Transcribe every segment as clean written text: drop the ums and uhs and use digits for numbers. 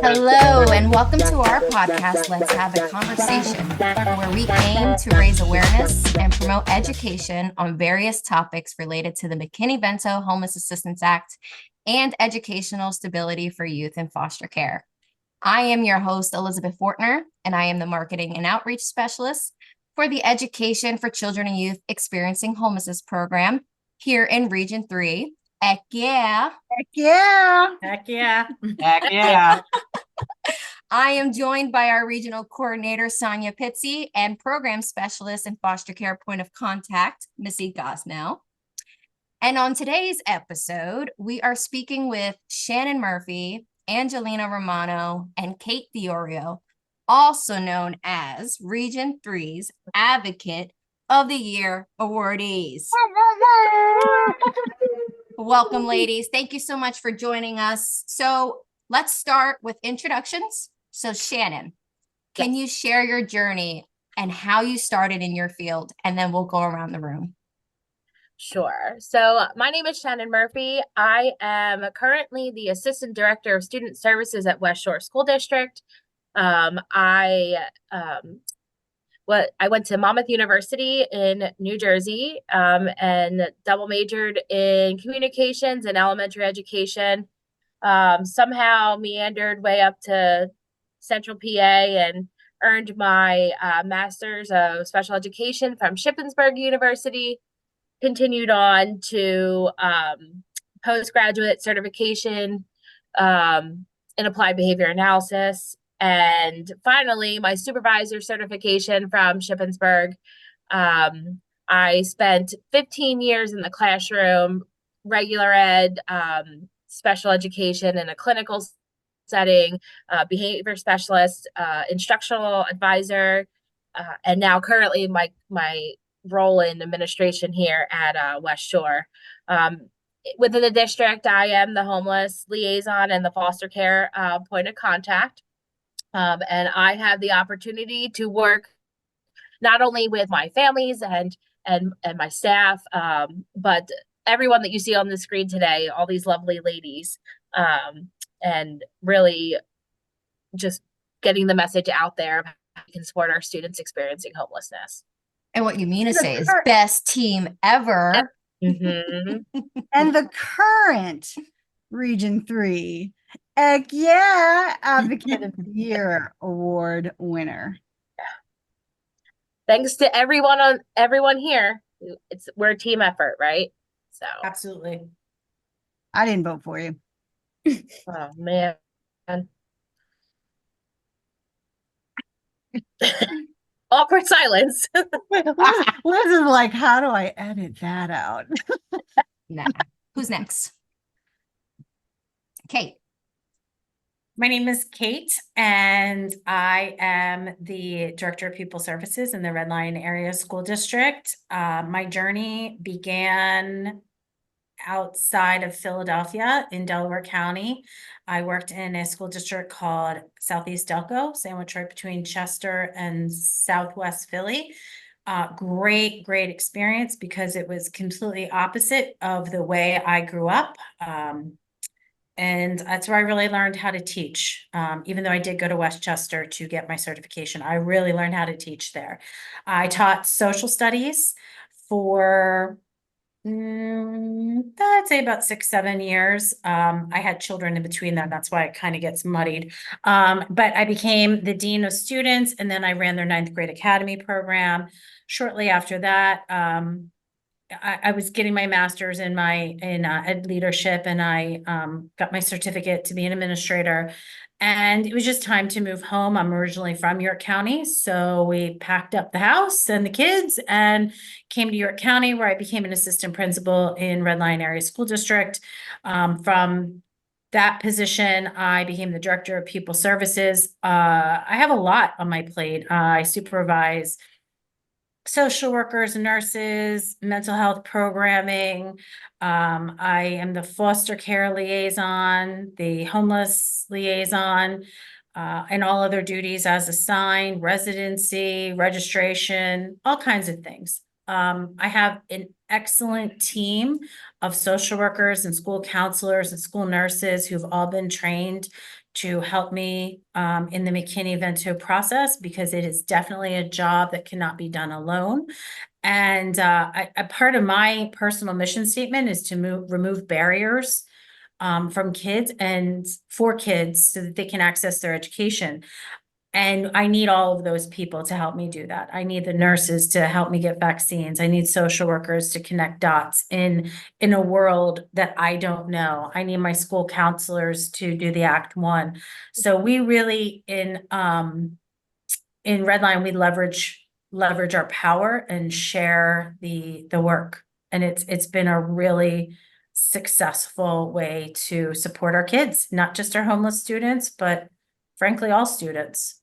Hello, and welcome to our podcast, Let's Have a Conversation, where we aim to raise awareness and promote education on various topics related to the McKinney-Vento Homeless Assistance Act and educational stability for youth in foster care. I am your host, Elizabeth Fortner, and I am the Marketing and Outreach Specialist for the Education for Children and Youth Experiencing Homelessness program here in Region 3. Heck yeah. Heck yeah. Heck yeah. Heck yeah. I am joined by our regional coordinator, Sonia Pitsy, and program specialist and foster care point of contact, Missy Gosnell. And on today's episode, we are speaking with Shannon Murphy, Angelina Romano, and Kate Fiorio, also known as Region 3's Advocate of the Year Awardees. Welcome, ladies. Thank you so much for joining us. So let's start with introductions. So Shannon, can you share your journey and how you started in your field? And then we'll go around the room. Sure. So my name is Shannon Murphy. I am currently the Assistant Director of Student Services at West Shore School District. I went to Monmouth University in New Jersey and double majored in communications and elementary education. Somehow meandered way up to Central PA and earned my master's of special education from Shippensburg University. Continued on to postgraduate certification in applied behavior analysis. And finally, my supervisor certification from Shippensburg. I spent 15 years in the classroom, regular ed, special education in a clinical setting, behavior specialist, instructional advisor, and now currently my role in administration here at West Shore. Within the district, I am the homeless liaison and the foster care point of contact. And I have the opportunity to work not only with my families and my staff, but everyone that you see on the screen today, all these lovely ladies, and really just getting the message out there of how we can support our students experiencing homelessness. And what you mean to say is best team ever. Mm-hmm. And the current Region 3, heck yeah, Advocate of the Year Award winner. Thanks to everyone here. We're a team effort, right? So Absolutely. I didn't vote for you. oh man. Awkward silence. Liz is like, how do I edit that out? Nah. Who's next? Kate. My name is Kate, and I am the Director of Pupil Services in the Red Lion Area School District. My journey began outside of Philadelphia in Delaware County. I worked in a school district called Southeast Delco, sandwiched right between Chester and Southwest Philly. Great experience because it was completely opposite of the way I grew up. And that's where I really learned how to teach. Even though I did go to Westchester to get my certification, I really learned how to teach there. I taught social studies for I'd say about 6-7 years. I had children in between that. That's why it kind of gets muddied. But I became the dean of students, and then I ran their 9th grade academy program. Shortly after that, I was getting my master's in ed leadership, and I got my certificate to be an administrator. And it was just time to move home. I'm originally from York County, so we packed up the house and the kids and came to York County, where I became an assistant principal in Red Lion Area School District. From that position, I became the Director of Pupil Services. I have a lot on my plate. I supervise social workers, nurses, mental health programming. I am the foster care liaison, the homeless liaison. and all other duties as assigned, residency, registration, all kinds of things. I have an excellent team of social workers and school counselors and school nurses who've all been trained to help me in the McKinney-Vento process, because it is definitely a job that cannot be done alone. And a part of my personal mission statement is to remove barriers from kids and for kids so that they can access their education. And I need all of those people to help me do that. I need the nurses to help me get vaccines. I need social workers to connect dots in a world that I don't know. I need my school counselors to do the Act One. So we really in Redline, we leverage our power and share the work. And it's been a really successful way to support our kids, not just our homeless students, but frankly, all students.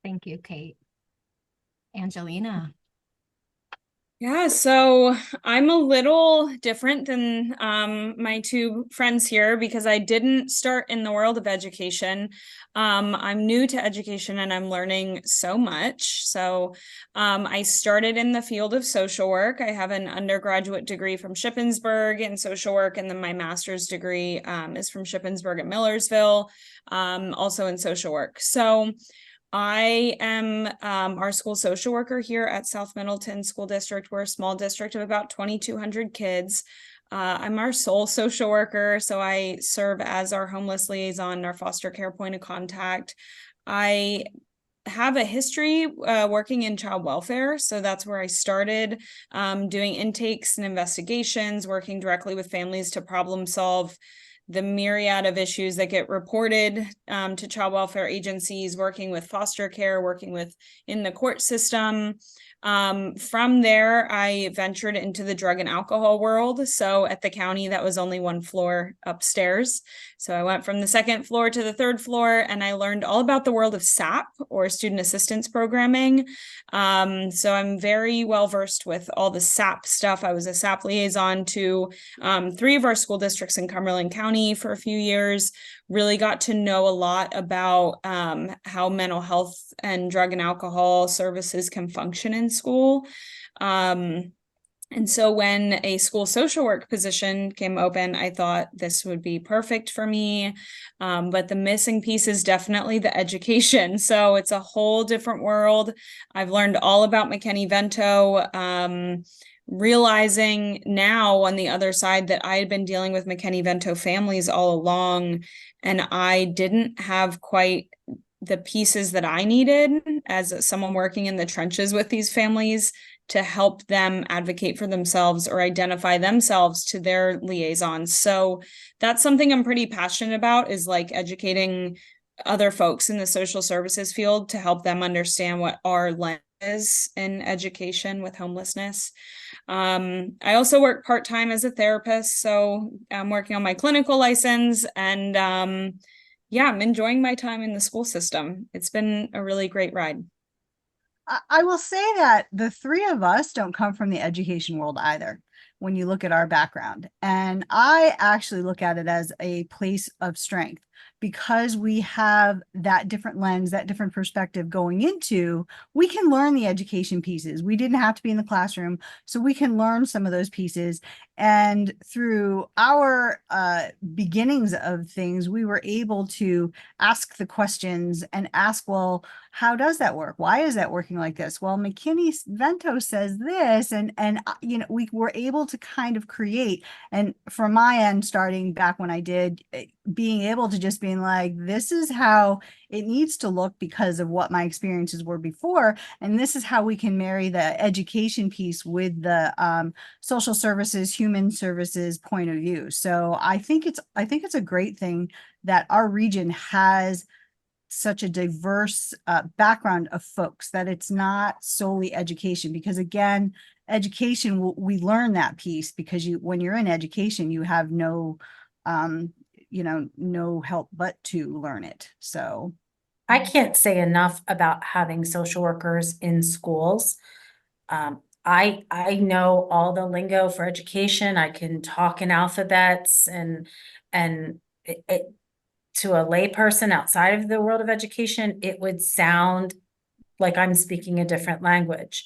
Thank you, Kate. Angelina. Yeah, so I'm a little different than my two friends here because I didn't start in the world of education. I'm new to education and I'm learning so much. So I started in the field of social work. I have an undergraduate degree from Shippensburg in social work, and then my master's degree is from Shippensburg at Millersville, also in social work. So I am our school social worker here at South Middleton School District. We're a small district of about 2,200 kids. I'm our sole social worker, so I serve as our homeless liaison, our foster care point of contact. I have a history working in child welfare, so that's where I started doing intakes and investigations, working directly with families to problem solve the myriad of issues that get reported to child welfare agencies, working with foster care, working with in the court system. From there, I ventured into the drug and alcohol world. So at the county, that was only one floor upstairs. So I went from the second floor to the third floor, and I learned all about the world of SAP, or student assistance programming. So I'm very well versed with all the SAP stuff. I was a SAP liaison to 3 of our school districts in Cumberland County for a few years. Really got to know a lot about how mental health and drug and alcohol services can function in school. And so when a school social work position came open, I thought this would be perfect for me. But the missing piece is definitely the education. So it's a whole different world. I've learned all about McKinney-Vento, realizing now on the other side that I had been dealing with McKinney-Vento families all along, and I didn't have quite the pieces that I needed as someone working in the trenches with these families to help them advocate for themselves or identify themselves to their liaisons. So that's something I'm pretty passionate about, is like educating other folks in the social services field to help them understand what our lens is in education with homelessness. I also work part-time as a therapist, so I'm working on my clinical license, and yeah, I'm enjoying my time in the school system. It's been a really great ride. I will say that the 3 of us don't come from the education world either, when you look at our background. And I actually look at it as a place of strength, because we have that different lens, that different perspective going into, we can learn the education pieces. We didn't have to be in the classroom, so we can learn some of those pieces. And through our beginnings of things, we were able to ask the questions and ask, well, how does that work? Why is that working like this? Well, McKinney-Vento says this, and you know, we were able to kind of create. And from my end, starting back when I did, being able to just being like, this is how it needs to look because of what my experiences were before, and this is how we can marry the education piece with the social services, human services point of view. So I think it's a great thing that our region has such a diverse background of folks, that it's not solely education, because again, education, we learn that piece because when you're in education, you have no no help but to learn it. So I can't say enough about having social workers in schools. I know all the lingo for education. I can talk in alphabets and it to a layperson outside of the world of education, it would sound like I'm speaking a different language.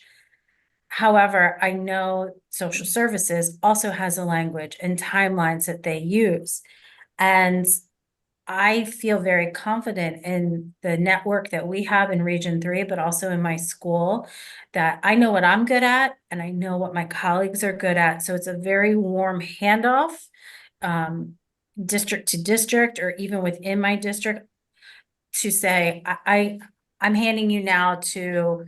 However, I know social services also has a language and timelines that they use. And I feel very confident in the network that we have in Region 3, but also in my school, that I know what I'm good at and I know what my colleagues are good at. So it's a very warm handoff, district to district, or even within my district, to say, I'm handing you now to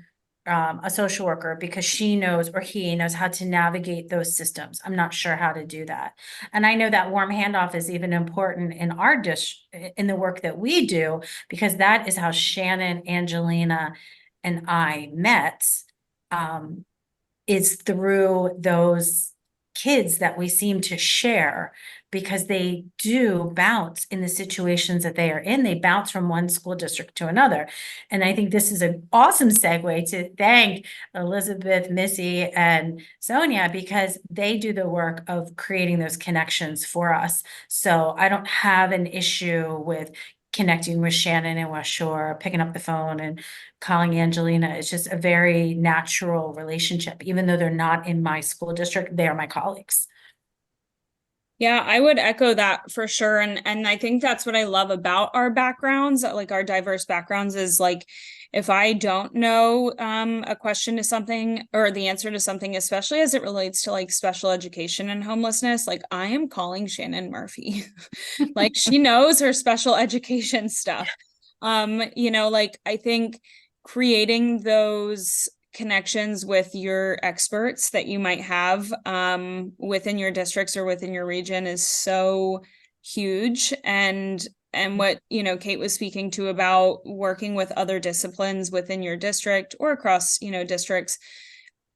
a social worker because she knows, or he knows, how to navigate those systems. I'm not sure how to do that. And I know that warm handoff is even important in our in the work that we do, because that is how Shannon, Angelina, and I met, is through those kids that we seem to share, because they do bounce in the situations that they are in. They bounce from one school district to another. And I think this is an awesome segue to thank Elizabeth, Missy, and Sonia, because they do the work of creating those connections for us. So I don't have an issue with connecting with Shannon in West Shore, picking up the phone and calling Angelina. It's just a very natural relationship. Even though they're not in my school district, they are my colleagues. Yeah, I would echo that for sure. And I think that's what I love about our backgrounds, like our diverse backgrounds, is like, if I don't know a question to something or the answer to something, especially as it relates to like special education and homelessness, like I am calling Shannon Murphy. Like she knows her special education stuff. Like I think creating those connections with your experts that you might have within your districts or within your region is so huge. And what Kate was speaking to about working with other disciplines within your district or across districts,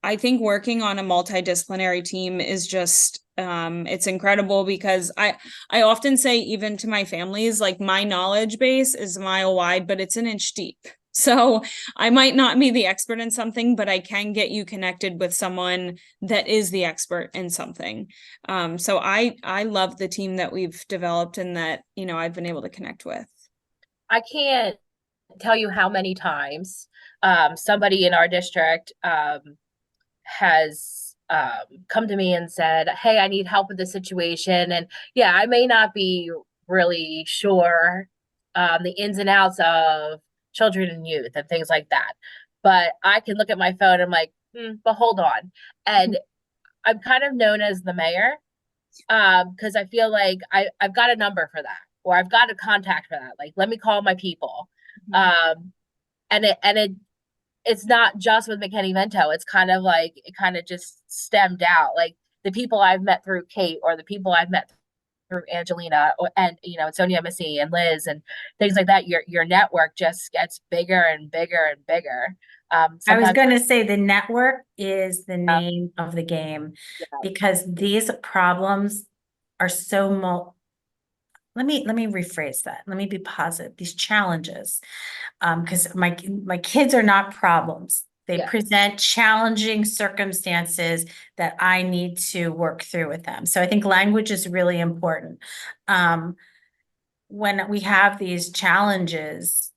I think working on a multidisciplinary team is just it's incredible, because I often say, even to my families, like my knowledge base is a mile wide, but it's an inch deep. So I might not be the expert in something, but I can get you connected with someone that is the expert in something. So I love the team that we've developed and that, I've been able to connect with. I can't tell you how many times somebody in our district has come to me and said, hey, I need help with this situation. And yeah, I may not be really sure the ins and outs of children and youth and things like that, but I can look at my phone and I'm like, but hold on. And I'm kind of known as the mayor because I feel like I've got a number for that, or I've got a contact for that. Like, let me call my people. It's not just with McKinney-Vento. It's kind of like, it kind of just stemmed out. Like the people I've met through Kate, or the people I've met through Angelina, and Sonia, Missy, and Liz, and things like that. Your network just gets bigger and bigger and bigger. I was going to say the network is the name of the game, yeah. because these problems are so let me rephrase that. Let me be positive. These challenges, because my kids are not problems. They present challenging circumstances that I need to work through with them. So I think language is really important. When we have these challenges,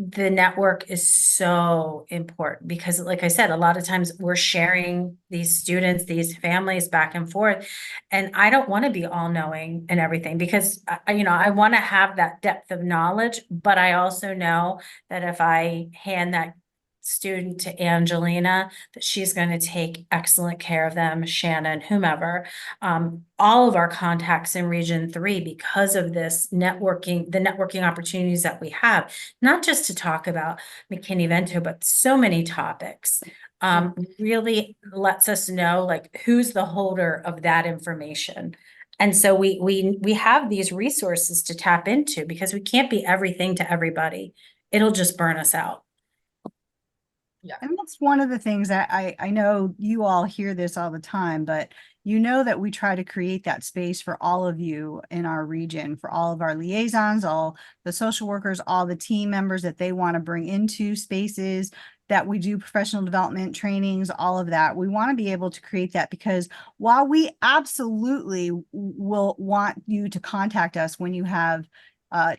the network is so important, because like I said, a lot of times we're sharing these students, these families back and forth, and I don't want to be all knowing and everything, because I want to have that depth of knowledge, but I also know that if I hand that student to Angelina, that she's going to take excellent care of them, Shannon, whomever, all of our contacts in Region 3, because of this networking, the networking opportunities that we have, not just to talk about McKinney-Vento, but so many topics, really lets us know like who's the holder of that information. And so we have these resources to tap into, because we can't be everything to everybody. It'll just burn us out. Yeah. And that's one of the things that I know you all hear this all the time, but that we try to create that space for all of you in our region, for all of our liaisons, all the social workers, all the team members that they want to bring into spaces that we do professional development trainings, all of that. We want to be able to create that, because while we absolutely will want you to contact us when you have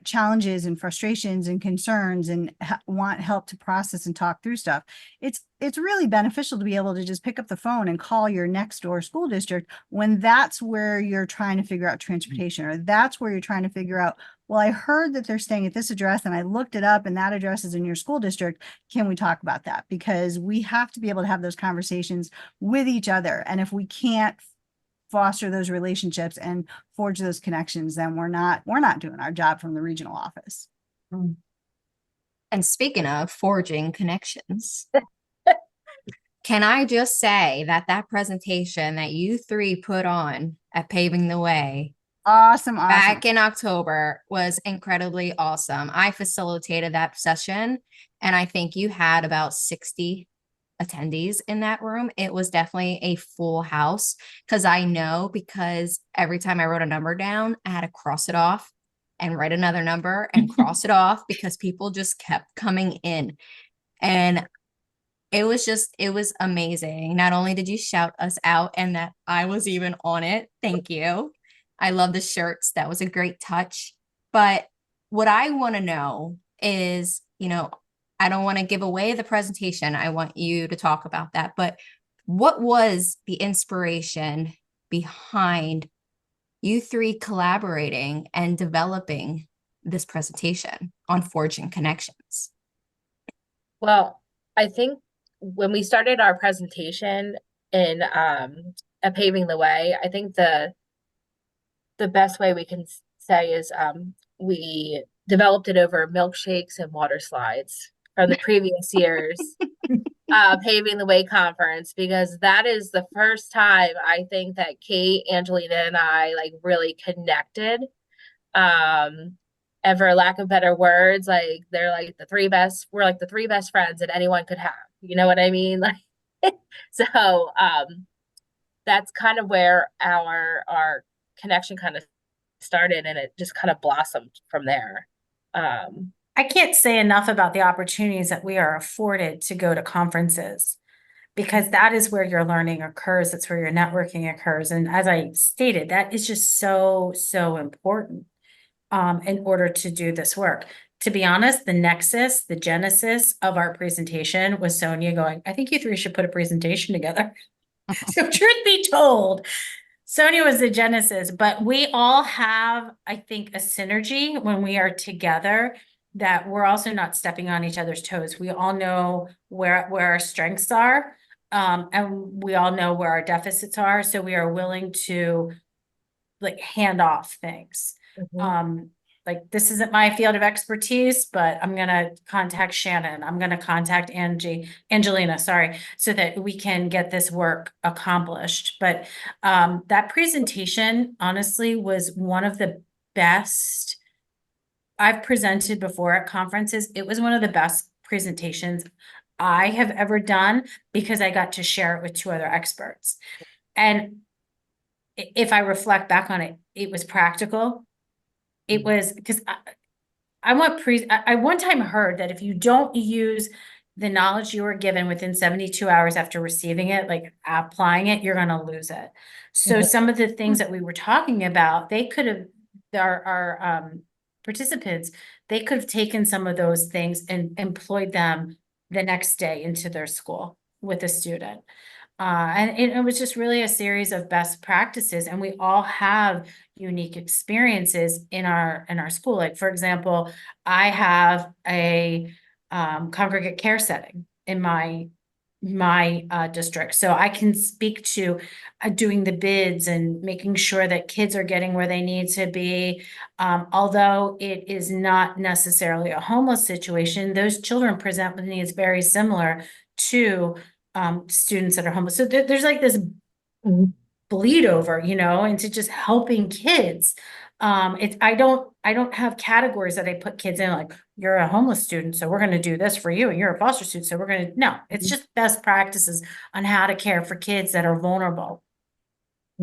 challenges and frustrations and concerns and want help to process and talk through stuff, it's really beneficial to be able to just pick up the phone and call your next door school district when that's where you're trying to figure out transportation, or that's where you're trying to figure out, well, I heard that they're staying at this address and I looked it up and that address is in your school district. Can we talk about that? Because we have to be able to have those conversations with each other. And if we can't foster those relationships and forge those connections, then we're not doing our job from the regional office. And speaking of forging connections, can I just say that that presentation that you three put on at Paving the Way Awesome. back in October was incredibly awesome. I facilitated that session, and I think you had about 60 attendees in that room. It was definitely a full house, because every time I wrote a number down, I had to cross it off and write another number and cross it off, because people just kept coming in. And it was amazing. Not only did you shout us out and that I was even on it, thank you. I love the shirts. That was a great touch. But what I want to know is, I don't want to give away the presentation. I want you to talk about that. But what was the inspiration behind you three collaborating and developing this presentation on forging connections? Well, I think when we started our presentation in at Paving the Way, I think the best way we can say is we developed it over milkshakes and water slides from the previous years Paving the Way conference, because that is the first time I think that Kate, Angelina, and I like really connected. And for lack of better words, like we're like the three best friends that anyone could have. You know what I mean? Like, so that's kind of where our connection kind of started, and it just kind of blossomed from there. I can't say enough about the opportunities that we are afforded to go to conferences, because that is where your learning occurs. That's where your networking occurs. And as I stated, that is just so, so important in order to do this work. To be honest, the genesis of our presentation was Sonia going, I think you three should put a presentation together. So truth be told, Sonia was the genesis, but we all have, I think, a synergy when we are together, that we're also not stepping on each other's toes. We all know where our strengths are, and we all know where our deficits are. So we are willing to like hand off things. Like, this isn't my field of expertise, but I'm going to contact Shannon. I'm going to contact Angelina, so that we can get this work accomplished. But that presentation, honestly, was one of the best I've presented before at conferences. It was one of the best presentations I have ever done, because I got to share it with two other experts. And if I reflect back on it, it was practical. It was because I one time heard that if you don't use the knowledge you were given within 72 hours after receiving it, like applying it, you're going to lose it. So some of the things that we were talking about, they could have, our participants, they could have taken some of those things and employed them the next day into their school with a student. And it was just really a series of best practices, and we all have unique experiences in our school. Like, for example, I have a congregate care setting in my district, so I can speak to doing the bids and making sure that kids are getting where they need to be. Although it is not necessarily a homeless situation, those children present with needs very similar to students that are homeless. So there's like this bleed over, into just helping kids. I don't have categories that I put kids in, like, you're a homeless student, so we're going to do this for you, and you're a foster student, so we're going to, no, it's just best practices on how to care for kids that are vulnerable.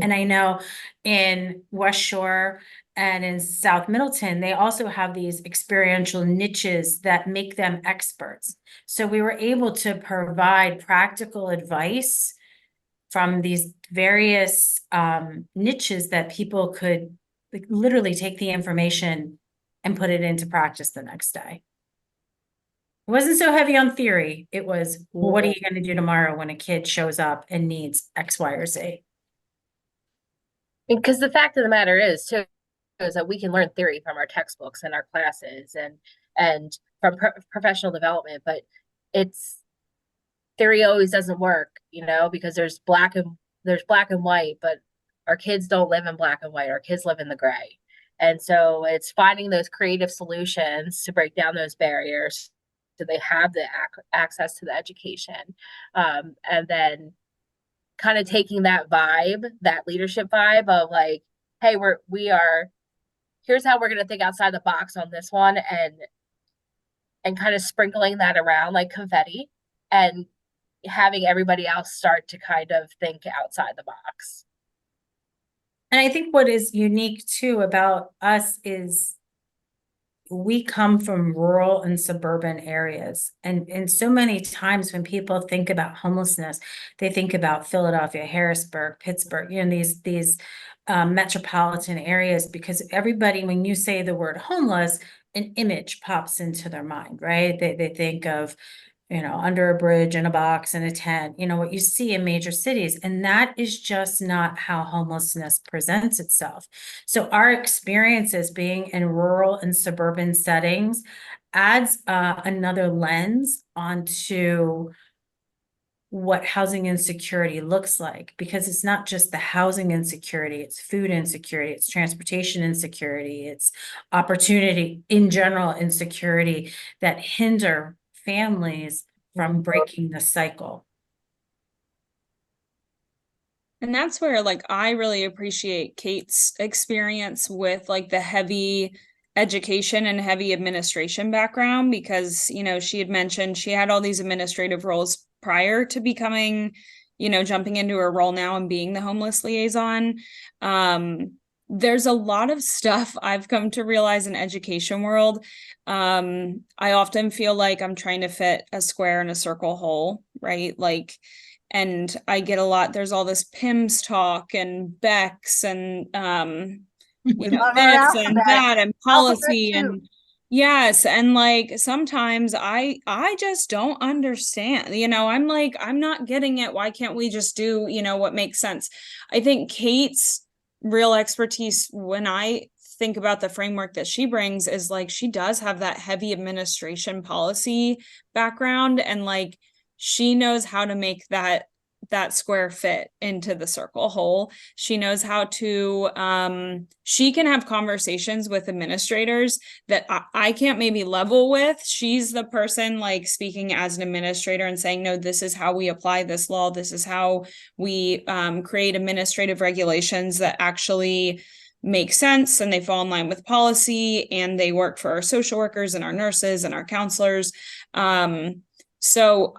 And I know in West Shore and in South Middleton, they also have these experiential niches that make them experts. So we were able to provide practical advice from these various niches that people could like, literally take the information and put it into practice the next day. It wasn't so heavy on theory. It was, what are you going to do tomorrow when a kid shows up and needs X, Y, or Z? Because the fact of the matter is too, is that we can learn theory from our textbooks and our classes and from professional development, but it's theory always doesn't work, because there's black and white, but our kids don't live in black and white. Our kids live in the gray. And so it's finding those creative solutions to break down those barriers so they have the access to the education. And then kind of taking that vibe, that leadership vibe of like, hey, here's how we're going to think outside the box on this one, and kind of sprinkling that around like confetti and having everybody else start to kind of think outside the box. And I think what is unique too about us is we come from rural and suburban areas. And so many times when people think about homelessness, they think about Philadelphia, Harrisburg, Pittsburgh, these metropolitan areas, because everybody, when you say the word homeless, an image pops into their mind, right? They think of, under a bridge in a box in a tent, what you see in major cities. And that is just not how homelessness presents itself. So our experiences being in rural and suburban settings adds another lens onto what housing insecurity looks like, because it's not just the housing insecurity, it's food insecurity, it's transportation insecurity, it's opportunity in general insecurity that hinder families from breaking the cycle. And that's where like I really appreciate Kate's experience with like the heavy education and heavy administration background, because she had mentioned she had all these administrative roles prior to becoming, jumping into her role now and being the homeless liaison. There's a lot of stuff I've come to realize in education world. I often feel like I'm trying to fit a square in a circle hole, right? Like, and I get a lot, there's all this PIMS talk and BECS and, this and that and policy and yes. And like, sometimes I just don't understand, I'm like, I'm not getting it. Why can't we just do, what makes sense? I think Kate's real expertise, when I think about the framework that she brings, is like, she does have that heavy administration policy background, and like, she knows how to make that square fit into the circle hole. She knows how to, she can have conversations with administrators that I can't maybe level with. She's the person like speaking as an administrator and saying, no, this is how we apply this law. This is how we create administrative regulations that actually make sense and they fall in line with policy, and they work for our social workers and our nurses and our counselors. So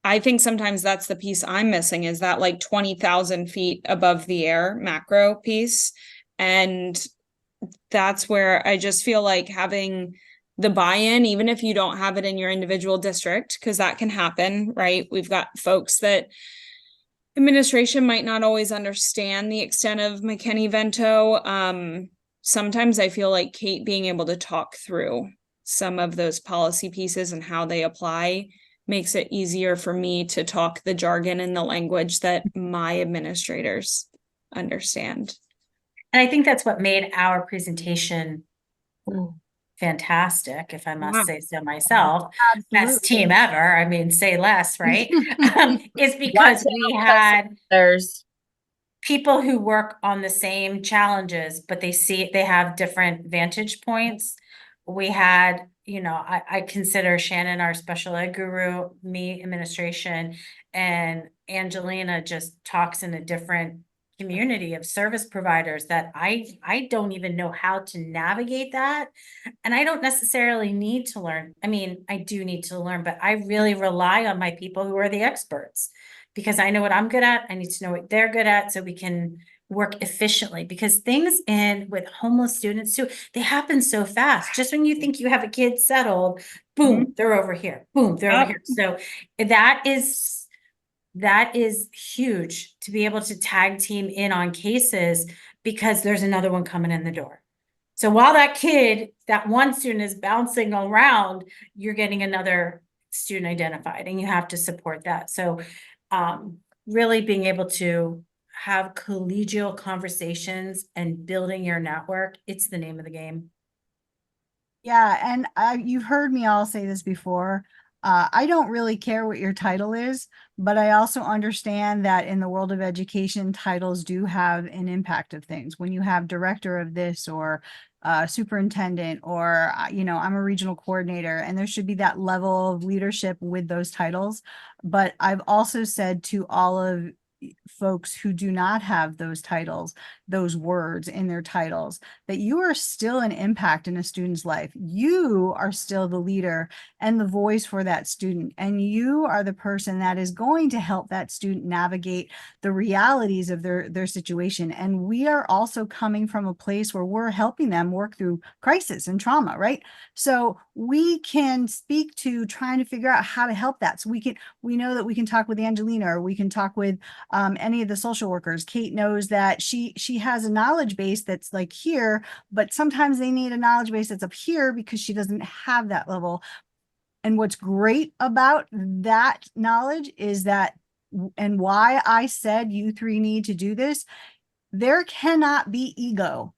I think sometimes that's the piece I'm missing, is that like 20,000 feet above the air macro piece. And that's where I just feel like having the buy-in, even if you don't have it in your individual district, because that can happen, right? We've got folks that administration might not always understand the extent of McKinney-Vento. Sometimes I feel like Kate being able to talk through some of those policy pieces and how they apply makes it easier for me to talk the jargon and the language that my administrators understand. And I think that's what made our presentation fantastic, if I must say so myself. Best team ever. I mean, say less, right? Is because we had people who work on the same challenges, but they have different vantage points. We had, I consider Shannon our special ed guru, me administration, and Angelina just talks in a different community of service providers that I don't even know how to navigate that. And I don't necessarily need to learn. I mean, I do need to learn, but I really rely on my people who are the experts, because I know what I'm good at. I need to know what they're good at, so we can work efficiently, because things in with homeless students too, they happen so fast. Just when you think you have a kid settled, boom, they're over here. Boom, they're over Yep. here. So that is huge to be able to tag team in on cases, because there's another one coming in the door. So while that one student is bouncing around, you're getting another student identified, and you have to support that. So really being able to have collegial conversations and building your network, it's the name of the game. Yeah, and you've heard me all say this before. I don't really care what your title is, but I also understand that in the world of education, titles do have an impact of things. When you have director of this or superintendent, or I'm a regional coordinator, and there should be that level of leadership with those titles. But I've also said to all of folks who do not have those titles, those words in their titles, that you are still an impact in a student's life. You are still the leader and the voice for that student. And you are the person that is going to help that student navigate the realities of their situation. And we are also coming from a place where we're helping them work through crisis and trauma, right? So we can speak to trying to figure out how to help that. So we know that we can talk with Angelina, or we can talk with any of the social workers. Kate knows that she has a knowledge base that's like here, but sometimes they need a knowledge base that's up here because she doesn't have that level. And what's great about that knowledge is that, and why I said you three need to do this, there cannot be ego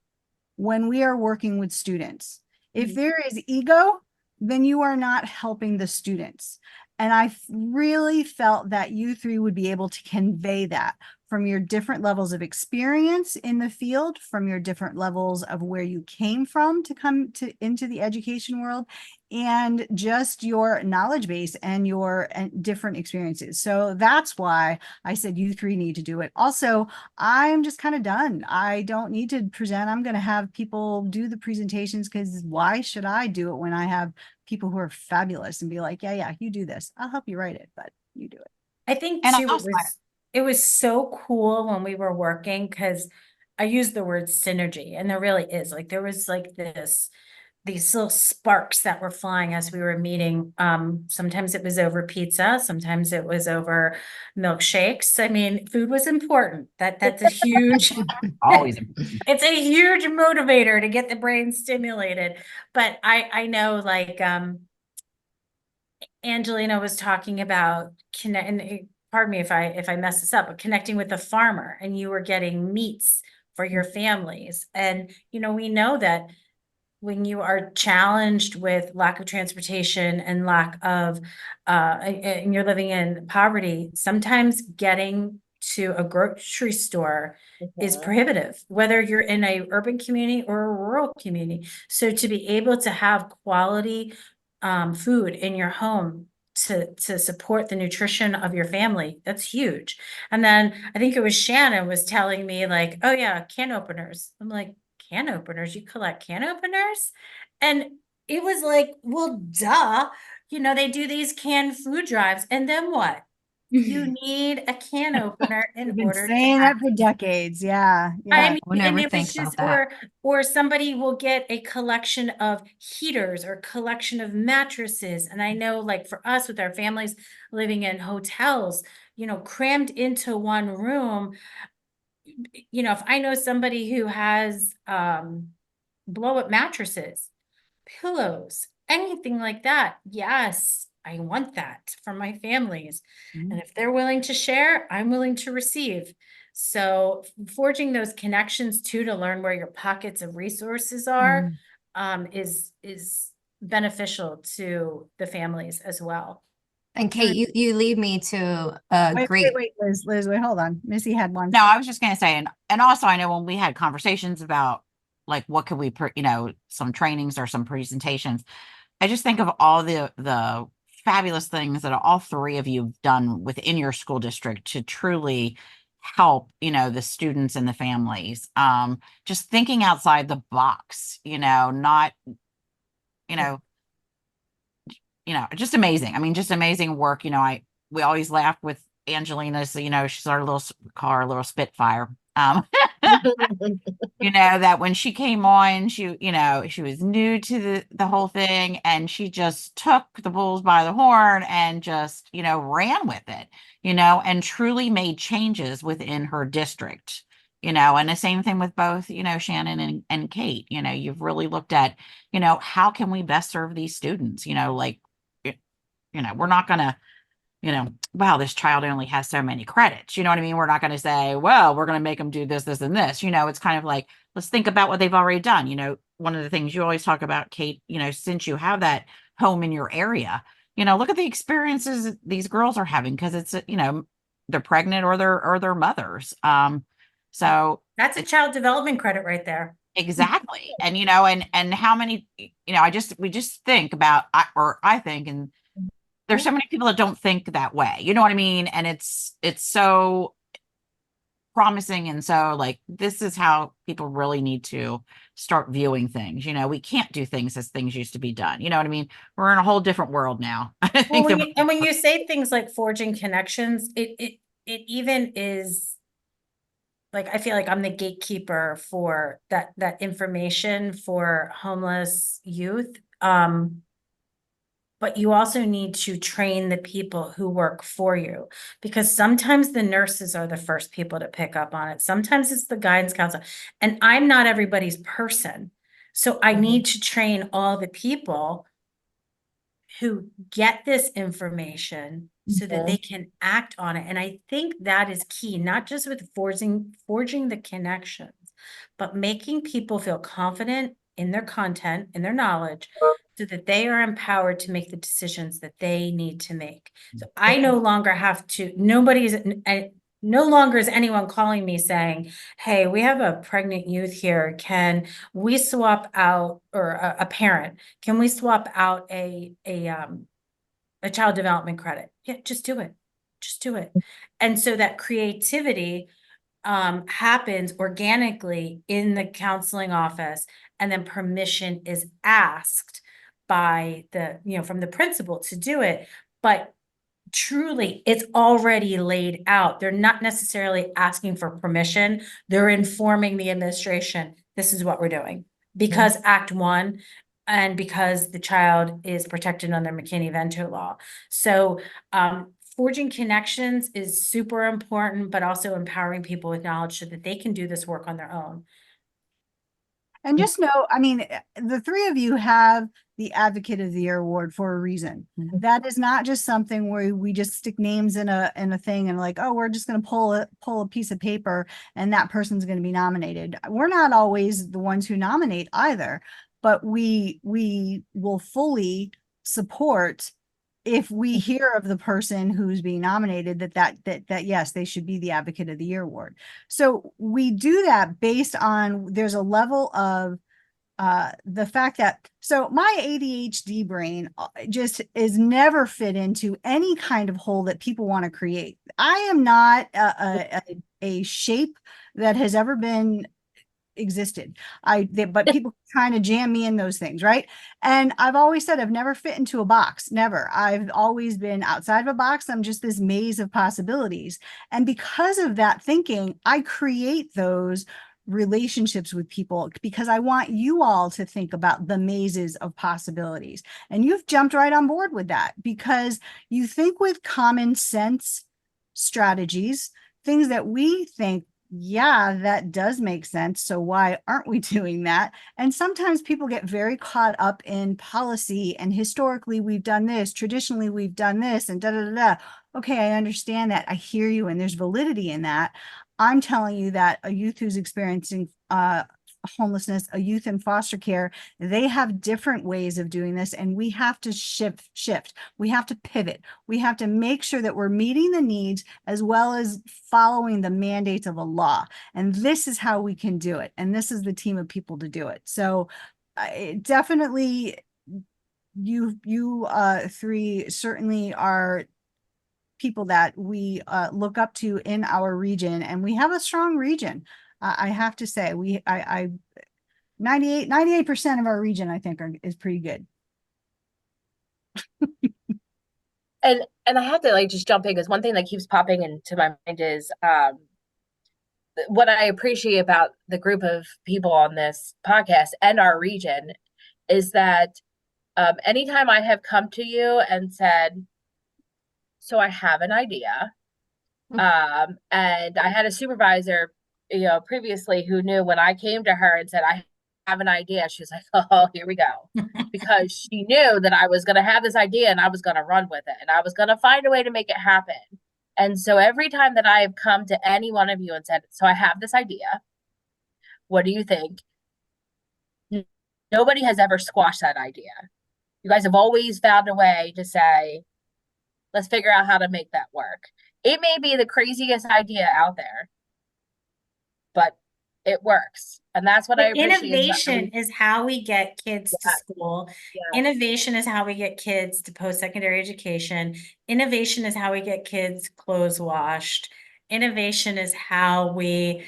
when we are working with students. If there is ego, then you are not helping the students. And I really felt that you three would be able to convey that from your different levels of experience in the field, from your different levels of where you came from to come into the education world, and just your knowledge base and your different experiences. So that's why I said you three need to do it. Also, I'm just kind of done. I don't need to present. I'm going to have people do the presentations, because why should I do it when I have people who are fabulous and be like, yeah, you do this. I'll help you write it, but you do it. I think And too, also, it was so cool when we were working, because I used the word synergy, and there really is, like, there was like these little sparks that were flying as we were meeting. Sometimes it was over pizza, sometimes it was over milkshakes. I mean, food was important. That's a huge, always, it's a huge motivator to get the brain stimulated. But I know, like, Angelina was talking about pardon me if I mess this up, but connecting with the farmer, and you were getting meats for your families. And, we know that when you are challenged with lack of transportation and lack of, and you're living in poverty, sometimes getting to a grocery store is prohibitive, whether you're in a urban community or a rural community. So to be able to have quality food in your home to support the nutrition of your family, that's huge. And then I think it was Shannon was telling me, like, oh yeah, can openers. I'm like, can openers? You collect can openers? And it was like, well, duh. They do these canned food drives, and then what? You need a can opener in I've been order to saying that have. for decades. Yeah. I mean, would never and it think was about just, that. or somebody will get a collection of heaters or collection of mattresses. And I know, like, for us with our families living in hotels, crammed into one room, if I know somebody who has blow up mattresses, pillows, anything like that, yes, I want that for my families. Mhm. And if they're willing to share, I'm willing to receive. So forging those connections too, to learn where your pockets of resources are, is beneficial to the families as well. And Kate, you lead me to Wait, great. Liz, wait, hold on. Missy had one. no, I was just gonna say, and also I know when we had conversations about like what could we, some trainings or some presentations, I just think of all the fabulous things that all three of you have done within your school district to truly help, the students and the families. Just thinking outside the box, not, just amazing. I mean, just amazing work. We always laugh with Angelina, so she's our little car, little Spitfire. You know, that when she came on, she was new to the whole thing, and she just took the bulls by the horn and just, ran with it, and truly made changes within her district. And the same thing with both, Shannon and Kate. You've really looked at, how can we best serve these students? We're not gonna, wow, this child only has so many credits. You know what I mean? We're not going to say, well, we're going to make them do this, this, and this. It's kind of like, let's think about what they've already done. One of the things you always talk about, Kate, since you have that home in your area, look at the experiences these girls are having, because it's, they're pregnant or they're mothers. So That's a child development credit right there. exactly. And, and how many, we just think about, I think, and there's so many people that don't think that way. You know what I mean? And it's so promising. And so, like, this is how people really need to start viewing things. We can't do things as things used to be done. You know what I mean? We're in a whole different world now. I think And when you say things like forging connections, it even is like, I feel like I'm the gatekeeper for that information for homeless youth. But you also need to train the people who work for you, because sometimes the nurses are the first people to pick up on it. Sometimes it's the guidance counselor, and I'm not everybody's person. So I need to train all the people who get this information so that they can act on it. And I think that is key, not just with forging the connections, but making people feel confident in their content, in their knowledge, so that they are empowered to make the decisions that they need to make. So I no longer have to, no longer is anyone calling me saying, hey, we have a pregnant youth here. Can we swap out, or a parent, can we swap out a child development credit? Yeah, just do it. Just do it. And so that creativity happens organically in the counseling office, and then permission is asked by from the principal to do it. But truly, it's already laid out. They're not necessarily asking for permission. They're informing the administration, this is what we're doing, because Act 1 and because the child is protected under McKinney-Vento law. So forging connections is super important, but also empowering people with knowledge so that they can do this work on their own. And just know, I mean, the three of you have the Advocate of the Year award for a reason. That is not just something where we just stick names in a thing and like, oh, we're just going to pull a piece of paper and that person's going to be nominated. We're not always the ones who nominate either, but we will fully support if we hear of the person who's being nominated that yes, they should be the Advocate of the Year award. So we do that based on, there's a level of the fact that, so my ADHD brain just is never fit into any kind of hole that people want to create. I am not a shape that has ever been existed. But people trying to jam me in those things, right? And I've always said I've never fit into a box. Never. I've always been outside of a box. I'm just this maze of possibilities. And because of that thinking, I create those relationships with people because I want you all to think about the mazes of possibilities. And you've jumped right on board with that because you think with common sense strategies, things that we think, yeah, that does make sense. So why aren't we doing that? And sometimes people get very caught up in policy and historically we've done this, traditionally we've done this, and da da da da. Okay, I understand that. I hear you, and there's validity in that. I'm telling you that a youth who's experiencing homelessness, a youth in foster care, they have different ways of doing this, and we have to shift. We have to pivot. We have to make sure that we're meeting the needs as well as following the mandates of a law. And this is how we can do it. And this is the team of people to do it. So definitely you three certainly are people that we look up to in our region, and we have a strong region. I have to say, 98% of our region, I think, is pretty good. And I have to like just jump in because one thing that keeps popping into my mind is what I appreciate about the group of people on this podcast and our region is that anytime I have come to you and said, so I have an idea, and I had a supervisor, previously who knew when I came to her and said, I have an idea, she was like, oh, here we go. Because she knew that I was going to have this idea and I was going to run with it and I was going to find a way to make it happen. And so every time that I have come to any one of you and said, so I have this idea, what do you think? Nobody has ever squashed that idea. You guys have always found a way to say, let's figure out how to make that work. It may be the craziest idea out there, but it works. And that's what I appreciate. Innovation is how we get kids to school. Yeah. Innovation is how we get kids to post-secondary education. Innovation is how we get kids clothes washed. Innovation is how we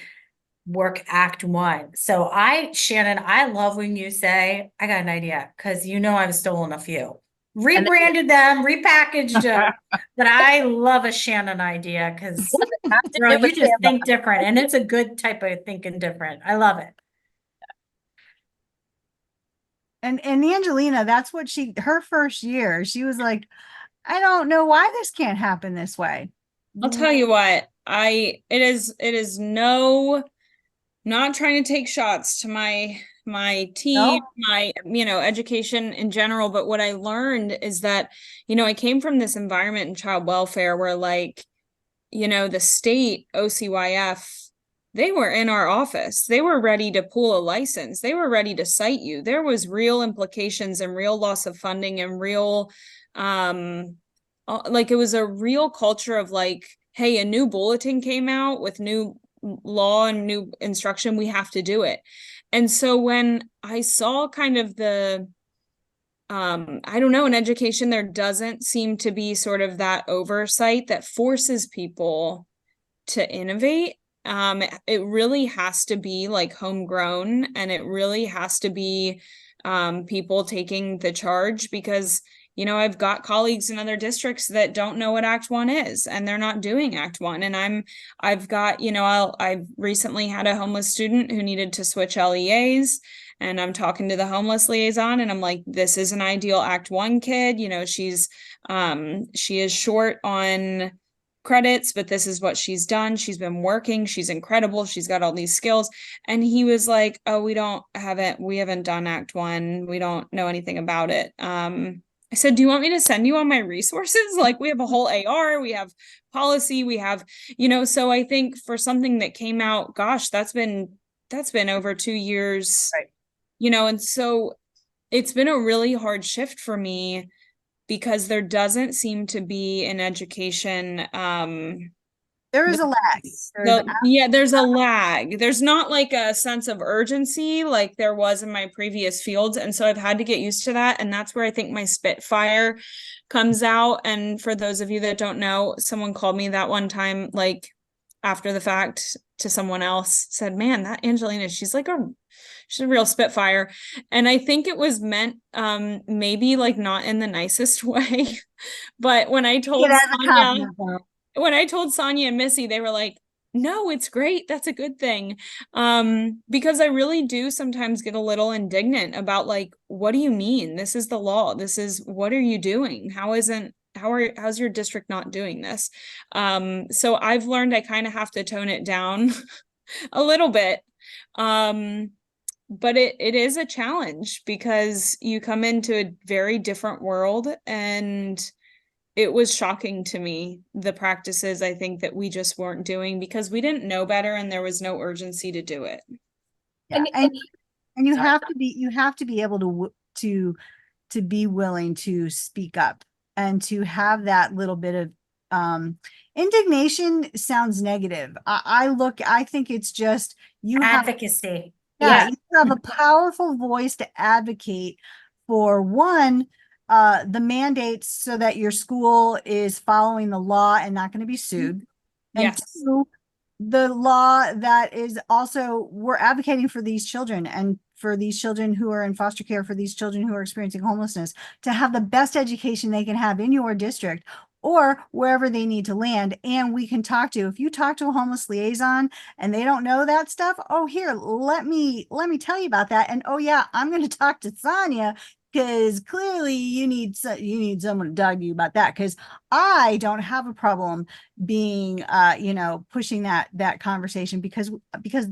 work Act One. So Shannon, I love when you say, I got an idea, because I've stolen a few. Rebranded them, repackaged them. But I love a Shannon idea because you just think different, and it's a good type of thinking different. I love it. And Angelina, that's what her first year, she was like, I don't know why this can't happen this way. I'll tell you what, it is not trying to take shots to my team, my, education in general. But what I learned is that, I came from this environment in child welfare where the state OCYF, they were in our office. They were ready to pull a license. They were ready to cite you. There was real implications and real loss of funding and real, it was a real culture of hey, a new bulletin came out with new law and new instruction, we have to do it. And so when I saw kind of the, I don't know, in education, there doesn't seem to be sort of that oversight that forces people to innovate. It really has to be homegrown, and it really has to be people taking the charge, because I've got colleagues in other districts that don't know what Act One is, and they're not doing Act One. And I've got, I've recently had a homeless student who needed to switch LEAs, and I'm talking to the homeless liaison, and I'm like, this is an ideal Act One kid. She is short on credits, but this is what she's done. She's been working. She's incredible. She's got all these skills. And he was like, oh, we haven't done Act One. We don't know anything about it. I said, do you want me to send you all my resources? We have a whole AR, we have policy, we have, so I think for something that came out, gosh, that's been over 2 years, right. And so it's been a really hard shift for me, because there doesn't seem to be in education, there is a lag. There's a lag. There's not a sense of urgency like there was in my previous fields. And so I've had to get used to that. And that's where I think my Spitfire comes out. And for those of you that don't know, someone called me that one time, after the fact, to someone else, said, man, that Angelina, she's a real Spitfire. And I think it was meant, maybe not in the nicest way. But when I told Sonia and Missy, they were like, no, it's great. That's a good thing. Because I really do sometimes get a little indignant about what do you mean? This is the law. What are you doing? How's your district not doing this? So I've learned I kind of have to tone it down a little bit. But it is a challenge, because you come into a very different world, and it was shocking to me, the practices I think that we just weren't doing because we didn't know better and there was no urgency to do it. Yeah. And you have to be able to be willing to speak up and to have that little bit of indignation. Sounds negative. I think it's just advocacy. You have a powerful voice to advocate for one, the mandates, so that your school is following the law and not going to be sued. And yes. Two, the law that is also, we're advocating for these children, and for these children who are in foster care, for these children who are experiencing homelessness, to have the best education they can have in your district, or wherever they need to land. And we can talk to, if you talk to a homeless liaison and they don't know that stuff, oh, here, let me tell you about that. And oh yeah, I'm going to talk to Sonia, because clearly you need someone to talk to you about that, because I don't have a problem being pushing that conversation, because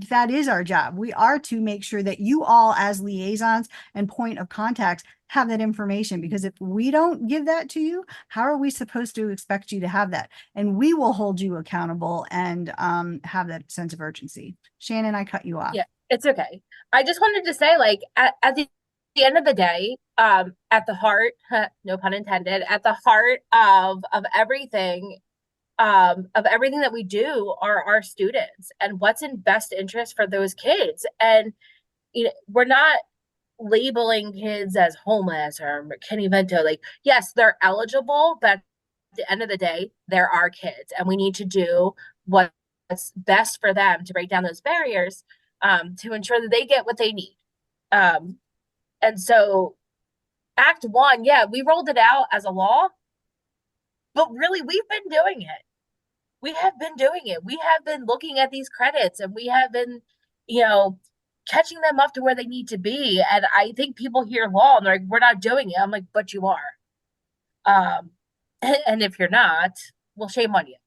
that is our job. We are to make sure that you all as liaisons and point of contacts have that information, because if we don't give that to you, how are we supposed to expect you to have that? And we will hold you accountable and have that sense of urgency. Shannon, I cut you off. Yeah, it's okay. I just wanted to say, like, at the end of the day, at the heart, no pun intended, at the heart of everything that we do are our students and what's in best interest for those kids. And we're not labeling kids as homeless or McKinney-Vento. Like, yes, they're eligible, but at the end of the day, they're our kids, and we need to do what's best for them to break down those barriers, to ensure that they get what they need. And so Act 1, yeah, we rolled it out as a law, but really we've been doing it. We have been doing it. We have been looking at these credits, and we have been, catching them up to where they need to be. And I think people hear law and they're like, we're not doing it. I'm like, but you are. And if you're not, well, shame on you.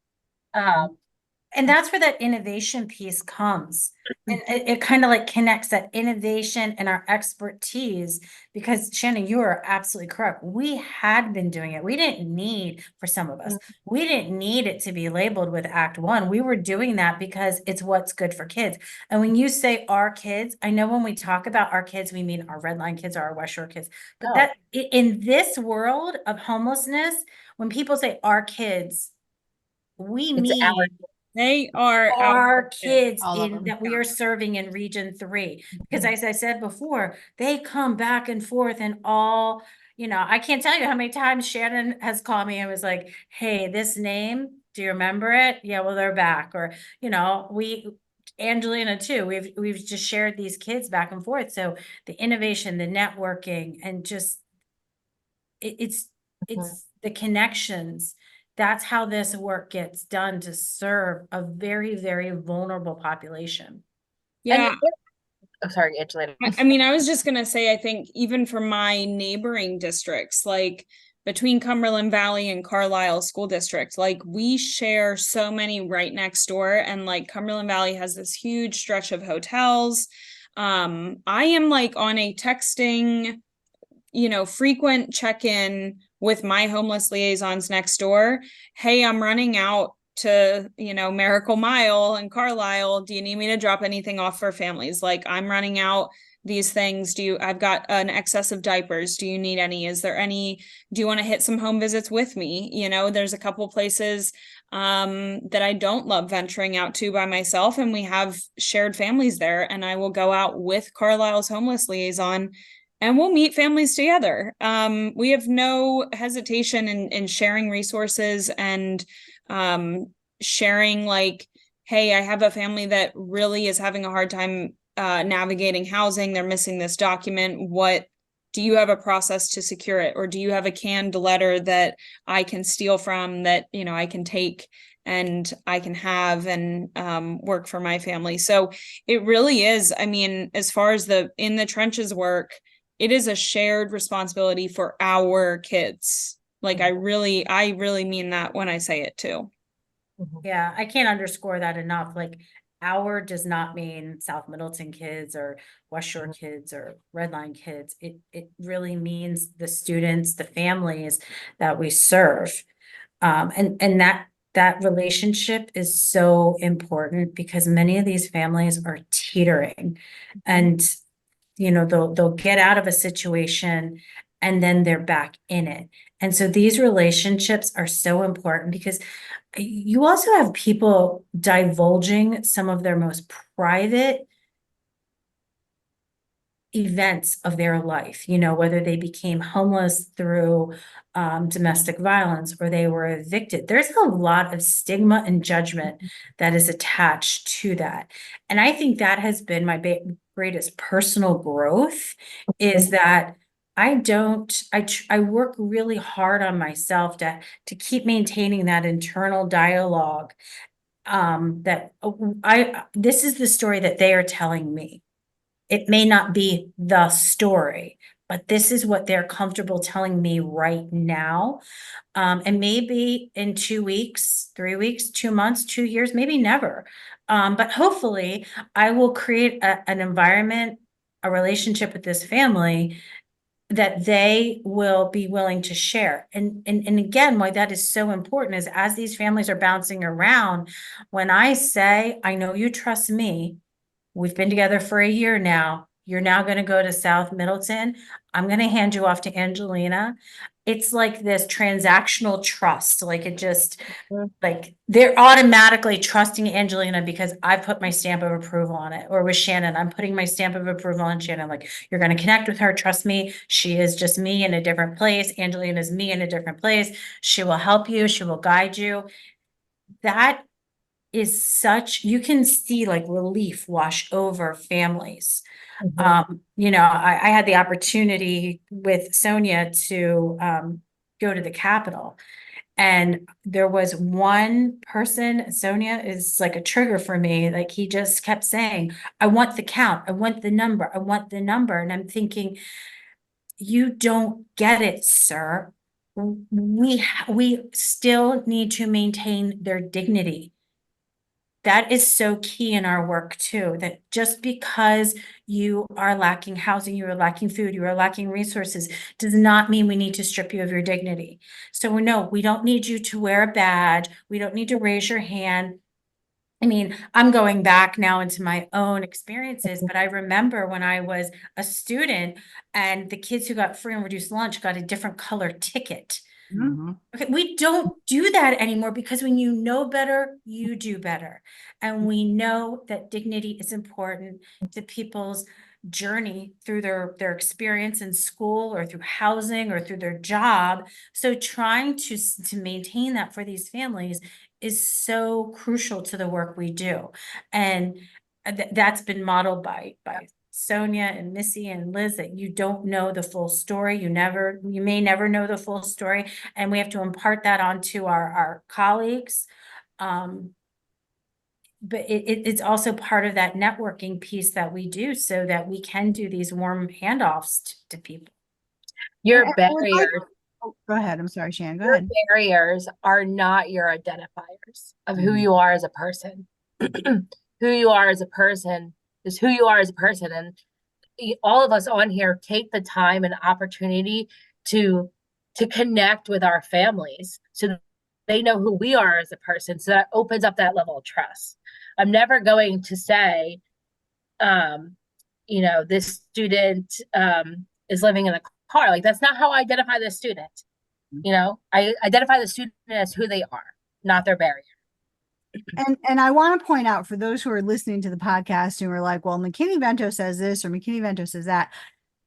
And that's where that innovation piece comes. And it kind of like connects that innovation and our expertise, because Shannon, you are absolutely correct. We had been doing it. We didn't need, for some of us, we didn't need it to be labeled with Act 1. We were doing that because it's what's good for kids. And when you say our kids, I know when we talk about our kids, we mean our Red Line kids or our West Shore kids. But that in this world of homelessness, when people say our kids, we mean they are our kids that we are serving in Region 3. Because as I said before, they come back and forth and all, I can't tell you how many times Shannon has called me and was like, hey, this name, do you remember it? Yeah, well, they're back. Or, Angelina too, we've just shared these kids back and forth. So the innovation, the networking, and just it's the connections. That's how this work gets done to serve a very, very vulnerable population. Yeah. Sorry, Angelina. I mean, I was just going to say, I think even for my neighboring districts, like between Cumberland Valley and Carlisle School District, like we share so many right next door. And like Cumberland Valley has this huge stretch of hotels. I am like on a texting, frequent check-in with my homeless liaisons next door. Hey, I'm running out to, Miracle Mile and Carlisle. Do you need me to drop anything off for families? Like, I'm running out these things. I've got an excess of diapers. Do you need any? Is there any, do you want to hit some home visits with me? There's a couple places that I don't love venturing out to by myself, and we have shared families there, and I will go out with Carlisle's homeless liaison and we'll meet families together. We have no hesitation in sharing resources and sharing, like, hey, I have a family that really is having a hard time navigating housing. They're missing this document. Do you have a process to secure it? Or do you have a canned letter that I can steal from, that, I can take and I can have and work for my family? So it really is, I mean, as far as the in the trenches work, it is a shared responsibility for our kids. Like, I really mean that when I say it too. Yeah, I can't underscore that enough. Like, our does not mean South Middleton kids or West Shore kids or Red Line kids. It really means the students, the families that we serve. And that relationship is so important, because many of these families are teetering, and they'll get out of a situation and then they're back in it. And so these relationships are so important, because you also have people divulging some of their most private events of their life, whether they became homeless through domestic violence or they were evicted. There's a lot of stigma and judgment that is attached to that. And I think that has been my greatest personal growth, is that I work really hard on myself to keep maintaining that internal dialogue. This is the story that they are telling me. It may not be the story, but this is what they're comfortable telling me right now. And maybe in 2 weeks, 3 weeks, 2 months, 2 years, maybe never. But hopefully I will create an environment, a relationship with this family that they will be willing to share. And again, why that is so important is as these families are bouncing around, when I say, I know you trust me, we've been together for a year now. You're now going to go to South Middleton. I'm going to hand you off to Angelina. It's like this transactional trust. Like it just, like they're automatically trusting Angelina because I put my stamp of approval on it. Or with Shannon, I'm putting my stamp of approval on Shannon. Like you're going to connect with her. Trust me. She is just me in a different place. Angelina is me in a different place. She will help you. She will guide you. That is such, you can see like relief wash over families. I had the opportunity with Sonia to go to the Capitol. And there was one person, Sonia is like a trigger for me. Like he just kept saying, I want the count. I want the number. I want the number. And I'm thinking, you don't get it, sir. We still need to maintain their dignity. That is so key in our work too, that just because you are lacking housing, you are lacking food, you are lacking resources, does not mean we need to strip you of your dignity. So no, we don't need you to wear a badge. We don't need to raise your hand. I mean, I'm going back now into my own experiences, but I remember when I was a student and the kids who got free and reduced lunch got a different color ticket. Mhm. Okay, we don't do that anymore because when you know better, you do better. And we know that dignity is important to people's journey through their experience in school or through housing or through their job. So trying to maintain that for these families is so crucial to the work we do. And that's been modeled by Sonia and Missy and Liz, that you don't know the full story. You may never know the full story. And we have to impart that onto our colleagues. But it's also part of that networking piece that we do so that we can do these warm handoffs to people. Your And I would like- barriers, Oh, go ahead. I'm sorry, Shannon. Go your ahead. barriers are not your identifiers of who Mhm. you are as a person. Who you are as a person is who you are as a person. And all of us on here take the time and opportunity to connect with our families so they know who we are as a person. So that opens up that level of trust. I'm never going to say, this student is living in a car. Like that's not how I identify the student. I identify the student as who they are, not their barrier. And I want to point out for those who are listening to the podcast and are like, well, McKinney-Vento says this or McKinney-Vento says that.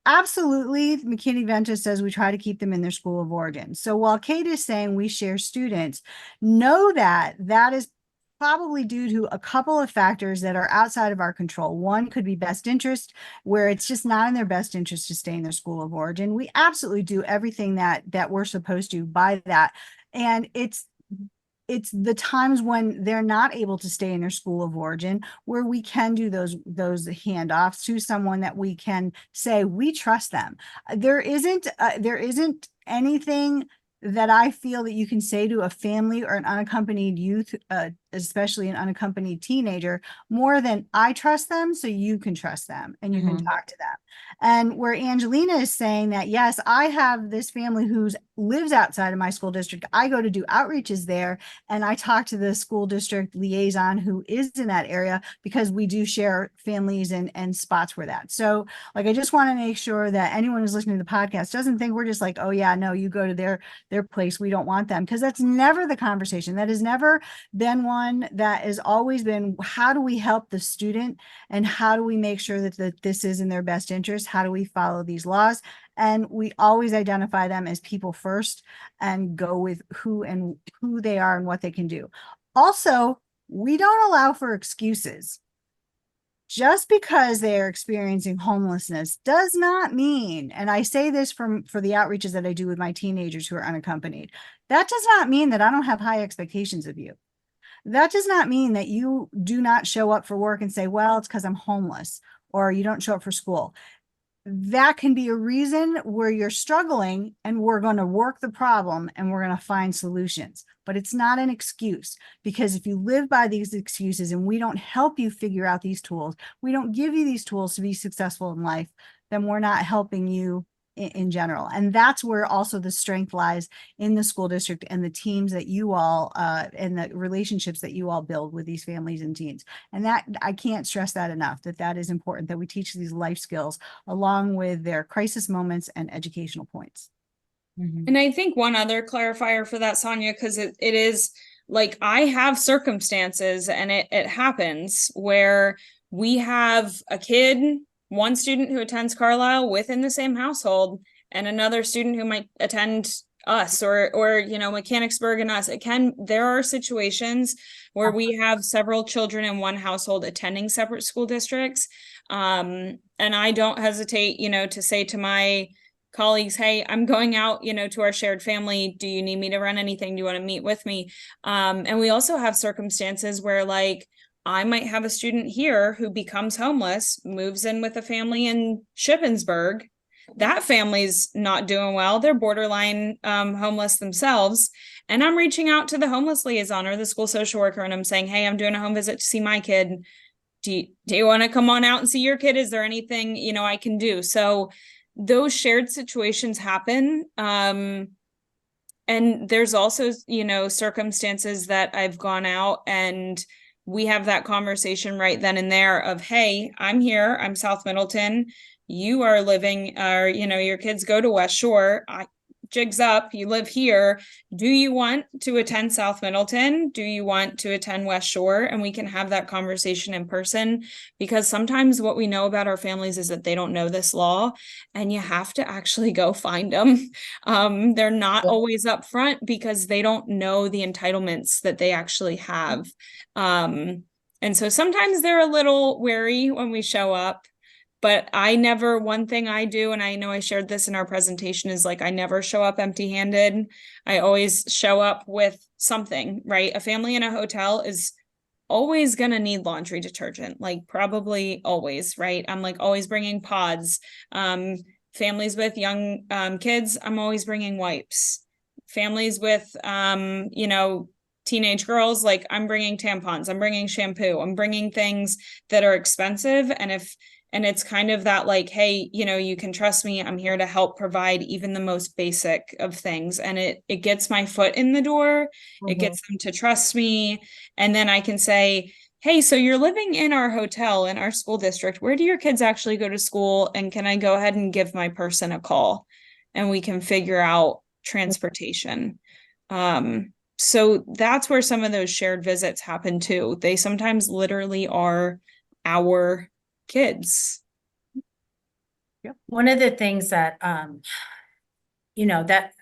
Absolutely, McKinney-Vento says we try to keep them in their school of origin. So while Kate is saying we share students, know that that is probably due to a couple of factors that are outside of our control. One could be best interest, where it's just not in their best interest to stay in their school of origin. We absolutely do everything that we're supposed to by that. And it's the times when they're not able to stay in their school of origin where we can do those handoffs to someone that we can say we trust them. There isn't anything that I feel that you can say to a family or an unaccompanied youth, especially an unaccompanied teenager, more than I trust them, so you can trust them and you can talk to them. And where Angelina is saying that, yes, I have this family who lives outside of my school district. I go to do outreaches there and I talk to the school district liaison who is in that area because we do share families and spots where that. So like, I just want to make sure that anyone who's listening to the podcast doesn't think we're just like, oh yeah, no, you go to their place, we don't want them, because that's never the conversation. That has never been one. That has always been, how do we help the student and how do we make sure that this is in their best interest? How do we follow these laws? And we always identify them as people first and go with who they are and what they can do. Also, we don't allow for excuses. just because they are experiencing homelessness does not mean, and I say this for the outreaches that I do with my teenagers who are unaccompanied, that does not mean that I don't have high expectations of you. That does not mean that you do not show up for work and say, well, it's because I'm homeless, or you don't show up for school. That can be a reason where you're struggling, and we're going to work the problem and we're going to find solutions. But it's not an excuse, because if you live by these excuses and we don't help you figure out these tools, we don't give you these tools to be successful in life, then we're not helping you in general. And that's where also the strength lies in the school district and the teams that you all and the relationships that you all build with these families and teens. And that, I can't stress that enough, that is important, that we teach these life skills along with their crisis moments and educational points. And I think one other clarifier for that, Sonia, because it is like, I have circumstances, and it happens where we have a kid, one student who attends Carlisle within the same household, and another student who might attend us or you know, Mechanicsburg and us. There are situations where we have several children in one household attending separate school districts. And I don't hesitate, you know, to say to my colleagues, hey, I'm going out, you know, to our shared family. Do you need me to run anything? Do you want to meet with me? And we also have circumstances where, like, I might have a student here who becomes homeless, moves in with a family in Shippensburg. That family's not doing well. They're borderline homeless themselves. And I'm reaching out to the homeless liaison or the school social worker, and I'm saying, hey, I'm doing a home visit to see my kid. Do you want to come on out and see your kid? Is there anything, you know, I can do? So those shared situations happen. And there's also, you know, circumstances that I've gone out and we have that conversation right then and there of, hey, I'm here, I'm South Middleton, you are living, or, you know, your kids go to West Shore, jigs up, you live here. Do you want to attend South Middleton? Do you want to attend West Shore? And we can have that conversation in person, because sometimes what we know about our families is that they don't know this law, and you have to actually go find them. They're not always up front because they don't know the entitlements that they actually have. And so sometimes they're a little wary when we show up. But one thing I do, and I know I shared this in our presentation, is like, I never show up empty-handed. I always show up with something, right? A family in a hotel is always going to need laundry detergent, like probably always, right? I'm like always bringing pods. Families with young kids, I'm always bringing wipes. Families with, you know, teenage girls, like I'm bringing tampons, I'm bringing shampoo, I'm bringing things that are expensive. And it's kind of that, like, hey, you know, you can trust me. I'm here to help provide even the most basic of things. And it gets my foot in the door. It gets them to trust me. And then I can say, hey, so you're living in our hotel, in our school district. Where do your kids actually go to school? And can I go ahead and give my person a call? And we can figure out transportation. So that's where some of those shared visits happen too. They sometimes literally are our kids. Yep. One of the things that, you know, that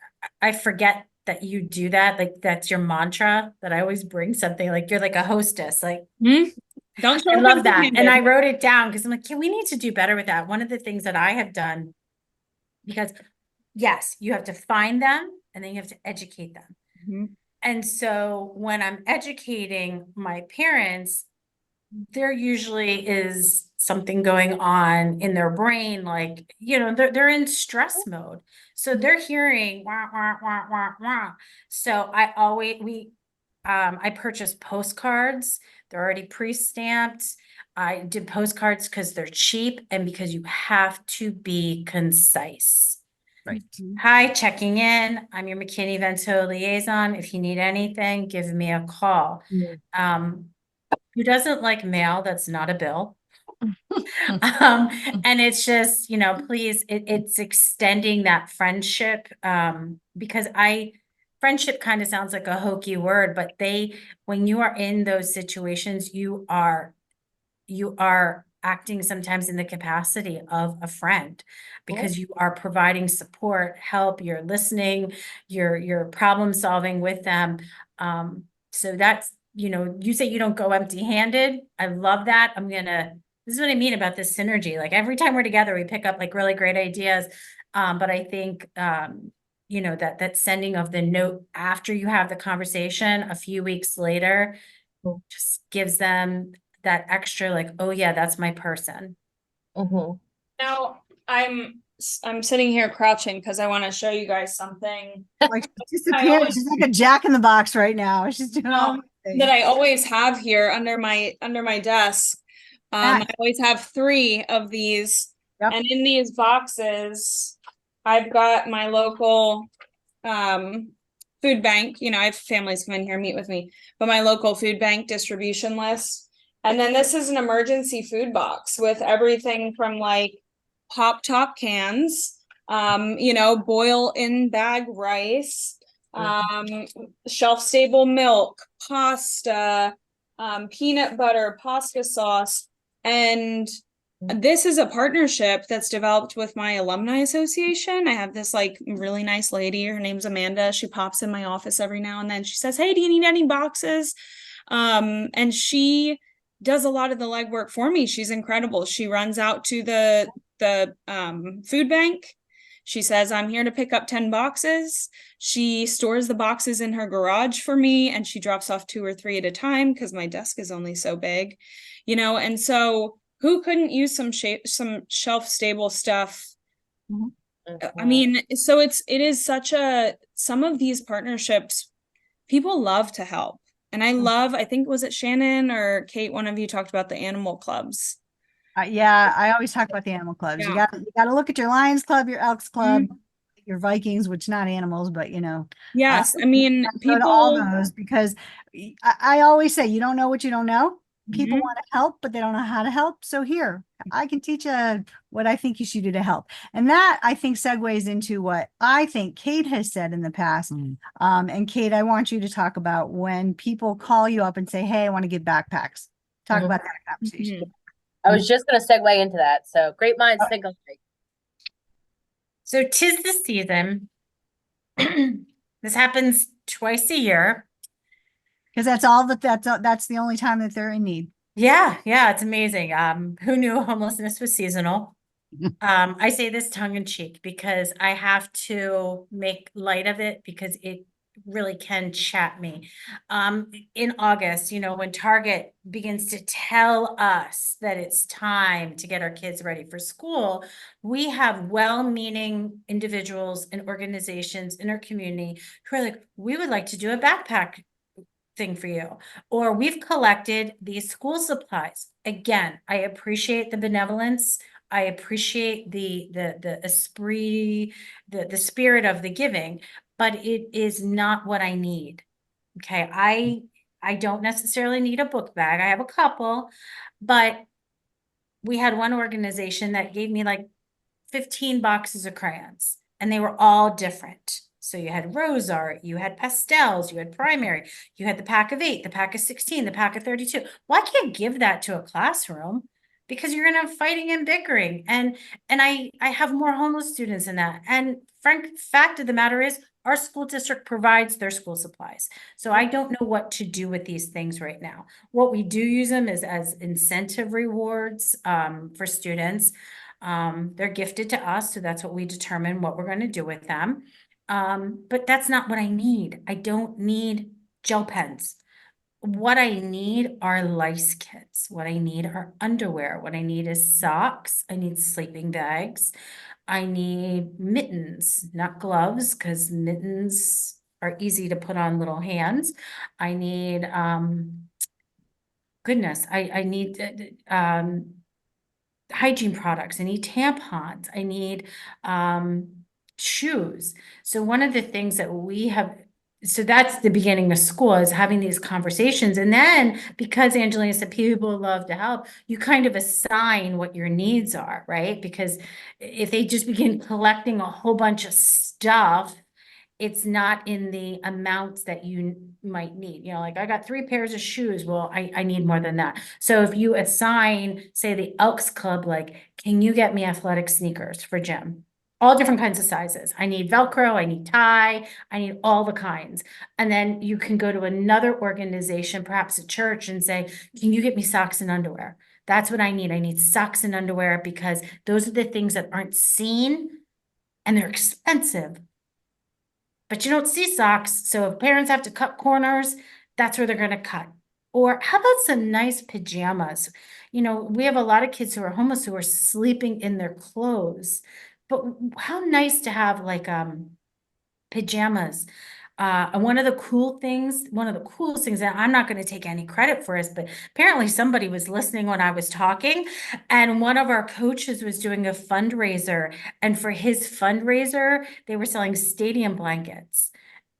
I forget that you do that, like that's your mantra, that I always bring something, like you're like a hostess, like, Don't show I up love that. empty-handed. And I wrote it down because I'm like, yeah, we need to do better with that. One of the things that I have done, because yes, you have to find them and then you have to educate them. And so when I'm educating my parents, there usually is something going on in their brain, like, you know, they're in stress mode. So they're hearing wah, wah, wah, wah, wah. So I purchase postcards. They're already pre-stamped. I did postcards because they're cheap and because you have to be concise. Right. Hi, checking in. I'm your McKinney-Vento liaison. If you need anything, give me a call. Who doesn't like mail that's not a bill? And it's just, you know, please, it's extending that friendship, because friendship kind of sounds like a hokey word, but when you are in those situations, you are acting sometimes in the capacity of a friend, because you are providing support, help, you're listening, you're problem solving with them. So that's, you know, you say you don't go empty-handed. I love that. this is what I mean about this synergy. Like every time we're together, we pick up like really great ideas. But I think, you know, that sending of the note after you have the conversation a few weeks later just gives them that extra like, oh yeah, that's my person. Mhm. Now I'm sitting here crouching because I want to show you guys something Like she's disappeared. always- She's like a jack in the box right now. She's doing all No, these that things. I always have here under my desk. Nice. I always have 3 of these, Yep. and in these boxes, I've got my local food bank. You know, I have families come in here and meet with me, but my local food bank distribution list. And then this is an emergency food box with everything from like pop top cans, you know, boil in bag rice, shelf stable milk, pasta, peanut butter, pasta sauce. And this is a partnership that's developed with my alumni association. I have this like really nice lady. Her name's Amanda. She pops in my office every now and then. She says, "Hey, do you need any boxes?" And she does a lot of the legwork for me. She's incredible. She runs out to the food bank. She says, "I'm here to pick up 10 boxes. She stores the boxes in her garage for me, and she drops off 2 or 3 at a time because my desk is only so big, you know, and so who couldn't use some shelf stable stuff? I mean, so it is such some of these partnerships, people love to help. And I think, was it Shannon or Kate, one of you talked about the animal clubs. Yeah, I always talk about the animal clubs. Yeah. You got to look at your Lions Club, your Elks Club, your Vikings, which not animals, but you know. Yes, I mean, Go to all people, those because I always say you don't know what you don't know. People Mhm. want to help, but they don't know how to help. So here, I can teach you what I think you should do to help. And that I think segues into what I think Kate has said in the past. And Kate, I want you to talk about when people call you up and say, "Hey, I want to give backpacks." Talk Mhm. about that conversation. Mhm. I was just going to segue into that. So great minds think alike. So 'tis the season. This happens twice a year. Because that's the only time that they're in need. Yeah, it's amazing. Who knew homelessness was seasonal? I say this tongue in cheek because I have to make light of it because it really can chat me. In August, you know, when Target begins to tell us that it's time to get our kids ready for school, we have well-meaning individuals and organizations in our community who are like, we would like to do a backpack thing for you, or we've collected these school supplies. Again, I appreciate the benevolence. I appreciate the esprit, the spirit of the giving, but it is not what I need. Okay, I don't necessarily need a book bag. I have a couple, but we had one organization that gave me like 15 boxes of crayons, and they were all different. So you had rose art, you had pastels, you had primary, you had the pack of 8, the pack of 16, the pack of 32. Well, I can't give that to a classroom because you're gonna have fighting and bickering. And I have more homeless students in that. And fact of the matter is, our school district provides their school supplies. So I don't know what to do with these things right now. What we do use them is as incentive rewards for students. They're gifted to us, so that's what we determine what we're going to do with them. But that's not what I need. I don't need gel pens. What I need are lice kits. What I need are underwear. What I need is socks. I need sleeping bags. I need mittens, not gloves, because mittens are easy to put on little hands. I need, goodness, I need hygiene products. I need tampons. I need shoes. So one of the things that we have, so that's the beginning of school, is having these conversations. And then because Angelina said people love to help, you kind of assign what your needs are, right? Because if they just begin collecting a whole bunch of stuff, it's not in the amounts that you might need. You know, like I got 3 pairs of shoes. Well, I need more than that. So if you assign, say the Elks Club, like, can you get me athletic sneakers for gym? All different kinds of sizes. I need Velcro, I need tie, I need all the kinds. And then you can go to another organization, perhaps a church, and say, can you get me socks and underwear? That's what I need. I need socks and underwear because those are the things that aren't seen and they're expensive. But you don't see socks. So if parents have to cut corners, that's where they're going to cut. Or how about some nice pajamas? You know, we have a lot of kids who are homeless who are sleeping in their clothes. But how nice to have like pajamas. And one of the coolest things that I'm not going to take any credit for is, but apparently somebody was listening when I was talking, and one of our coaches was doing a fundraiser, and for his fundraiser, they were selling stadium blankets,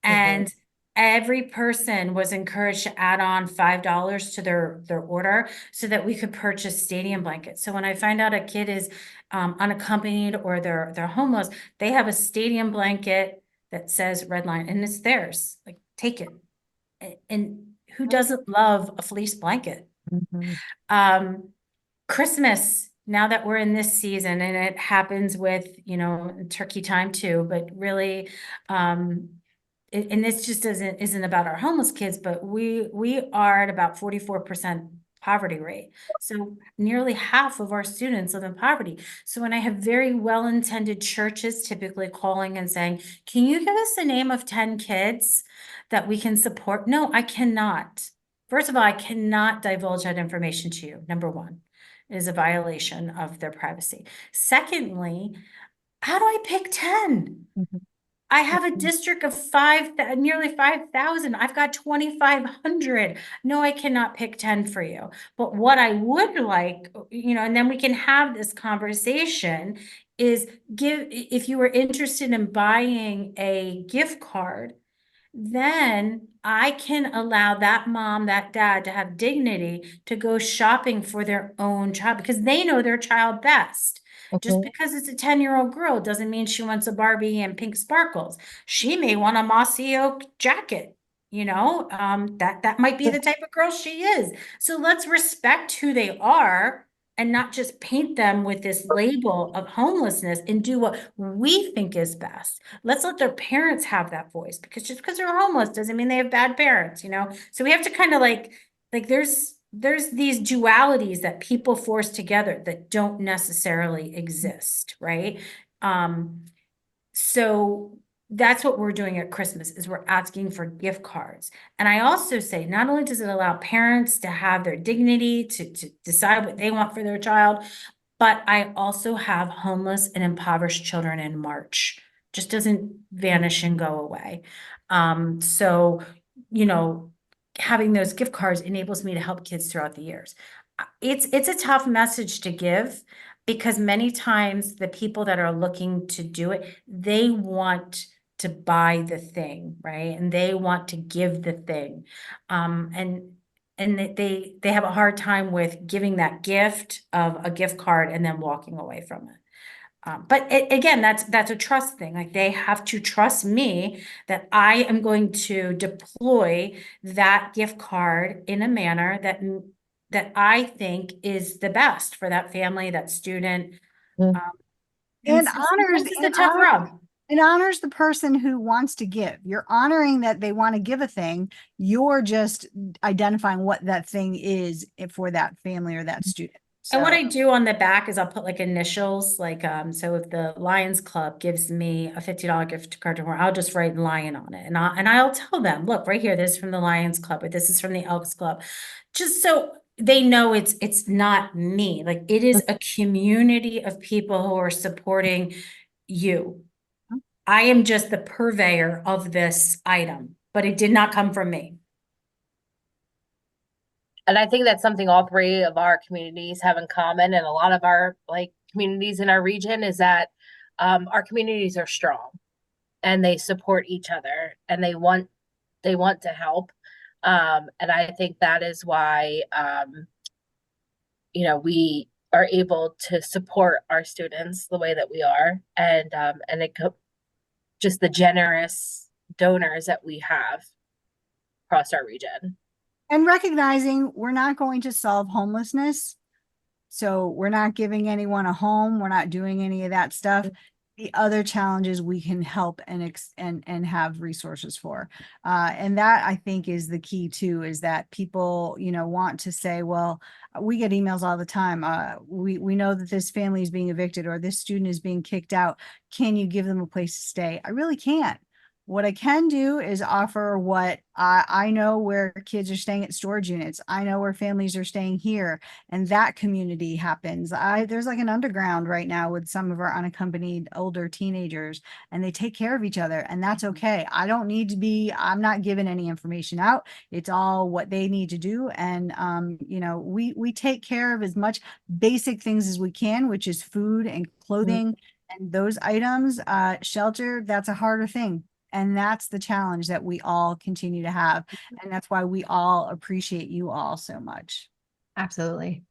and every person was encouraged to add on $5 to their order so that we could purchase stadium blankets. So when I find out a kid is unaccompanied or they're homeless, they have a stadium blanket that says Red Line, and it's theirs. Like, take it. And who doesn't love a fleece blanket? Christmas, now that we're in this season, and it happens with, you know, turkey time too, but really, and this just isn't about our homeless kids, but we are at about 44% poverty rate. So nearly half of our students live in poverty. So when I have very well-intended churches typically calling and saying, can you give us the name of 10 kids that we can support? No, I cannot. First of all, I cannot divulge that information to you. Number one, it is a violation of their privacy. Secondly, how do I pick 10? I have a district of nearly 5,000. I've got 2,500. No, I cannot pick 10 for you. But what I would like, you know, and then we can have this conversation is if you were interested in buying a gift card, then I can allow that mom, that dad to have dignity to go shopping for their own child because they know their child best. Just because it's a 10-year-old girl doesn't mean she wants a Barbie and pink sparkles. She may want a mossy oak jacket, you know, that might be the type of girl she is. So let's respect who they are and not just paint them with this label of homelessness and do what we think is best. Let's let their parents have that voice, because just because they're homeless doesn't mean they have bad parents, you know? So we have to kind of like there's these dualities that people force together that don't necessarily exist, right? So that's what we're doing at Christmas is we're asking for gift cards. And I also say, not only does it allow parents to have their dignity to decide what they want for their child, but I also have homeless and impoverished children in March. Just doesn't vanish and go away. So, you know, having those gift cards enables me to help kids throughout the years. It's a tough message to give because many times the people that are looking to do it, they want to buy the thing, right? And they want to give the thing. And they have a hard time with giving that gift of a gift card and then walking away from it. But again, that's a trust thing. Like they have to trust me that I am going to deploy that gift card in a manner that I think is the best for that family, that student. And honors the tough rub. It honors the person who wants to give. You're honoring that they want to give a thing. You're just identifying what that thing is for that family or that student. So. And what I do on the back is I'll put like initials, like, so if the Lions Club gives me a $50 gift card to I'll just write Lion on it. And I'll tell them, look, right here, this is from the Lions Club, or this is from the Elks Club. Just so they know it's not me. Like it is a community of people who are supporting you. I am just the purveyor of this item, but it did not come from me. And I think that's something all three of our communities have in common, and a lot of our like communities in our region is that our communities are strong and they support each other and they want to help. And I think that is why you know, we are able to support our students the way that we are, and just the generous donors that we have across our region. And recognizing we're not going to solve homelessness. So we're not giving anyone a home. We're not doing any of that stuff. the other challenges we can help and have resources for. And that I think is the key too, is that people, want to say, well, we get emails all the time. We know that this family is being evicted or this student is being kicked out. Can you give them a place to stay? I really can't. What I can do is offer what I know where kids are staying at storage units. I know where families are staying here, and that community happens. There's like an underground right now with some of our unaccompanied older teenagers, and they take care of each other, and that's okay. I'm not giving any information out. It's all what they need to do. And, we take care of as much basic things as we can, which is food and clothing and those items. Shelter, that's a harder thing. And that's the challenge that we all continue to have. And that's why we all appreciate you all so much. Absolutely.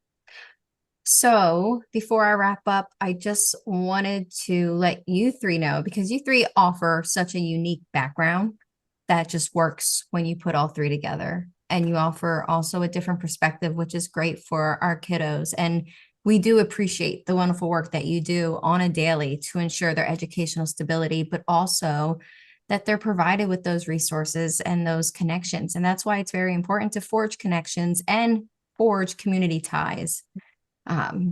So before I wrap up, I just wanted to let you three know, because you three offer such a unique background that just works when you put all three together. And you offer also a different perspective, which is great for our kiddos. And we do appreciate the wonderful work that you do on a daily to ensure their educational stability, but also that they're provided with those resources and those connections. And that's why it's very important to forge connections and forge community ties.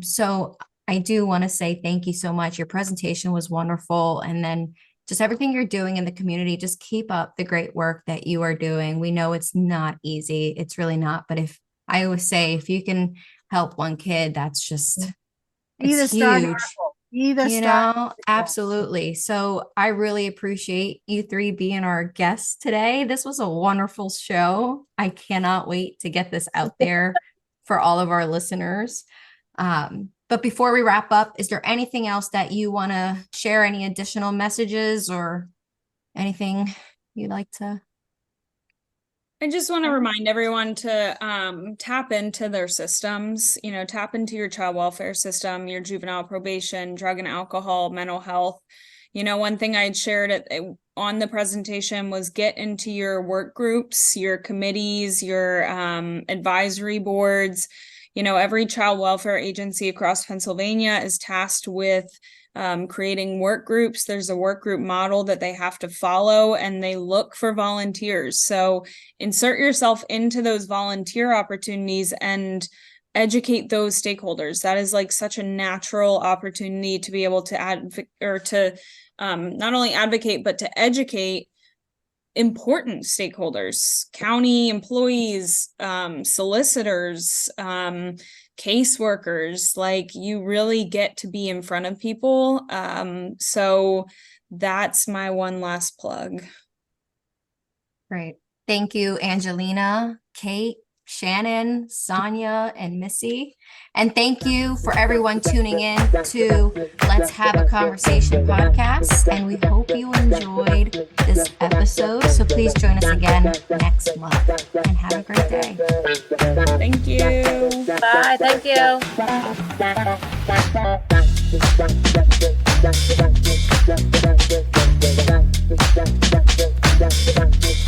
So I do want to say thank you so much. Your presentation was wonderful. And then just everything you're doing in the community, just keep up the great work that you are doing. We know it's not easy. It's really not. But I always say, if you can help one kid, that's just, it's huge. Absolutely. So I really appreciate you three being our guests today. This was a wonderful show. I cannot wait to get this out there for all of our listeners. But before we wrap up, is there anything else that you want to share? Any additional messages or anything you'd like to? I just want to remind everyone to tap into their systems, tap into your child welfare system, your juvenile probation, drug and alcohol, mental health. One thing I'd shared on the presentation was get into your work groups, your committees, your advisory boards. Every child welfare agency across Pennsylvania is tasked with creating work groups. There's a work group model that they have to follow, and they look for volunteers. So insert yourself into those volunteer opportunities and educate those stakeholders. That is like such a natural opportunity to be able to advocate, or to not only advocate, but to educate important stakeholders, county employees, solicitors, caseworkers. Like, you really get to be in front of people. So that's my one last plug. Great. Thank you, Angelina, Kate, Shannon, Sonia, and Missy. And thank you for everyone tuning in to Let's Have a Conversation podcast. And we hope you enjoyed this episode. So please join us again next month, and have a great day. Thank you. Bye. Thank you.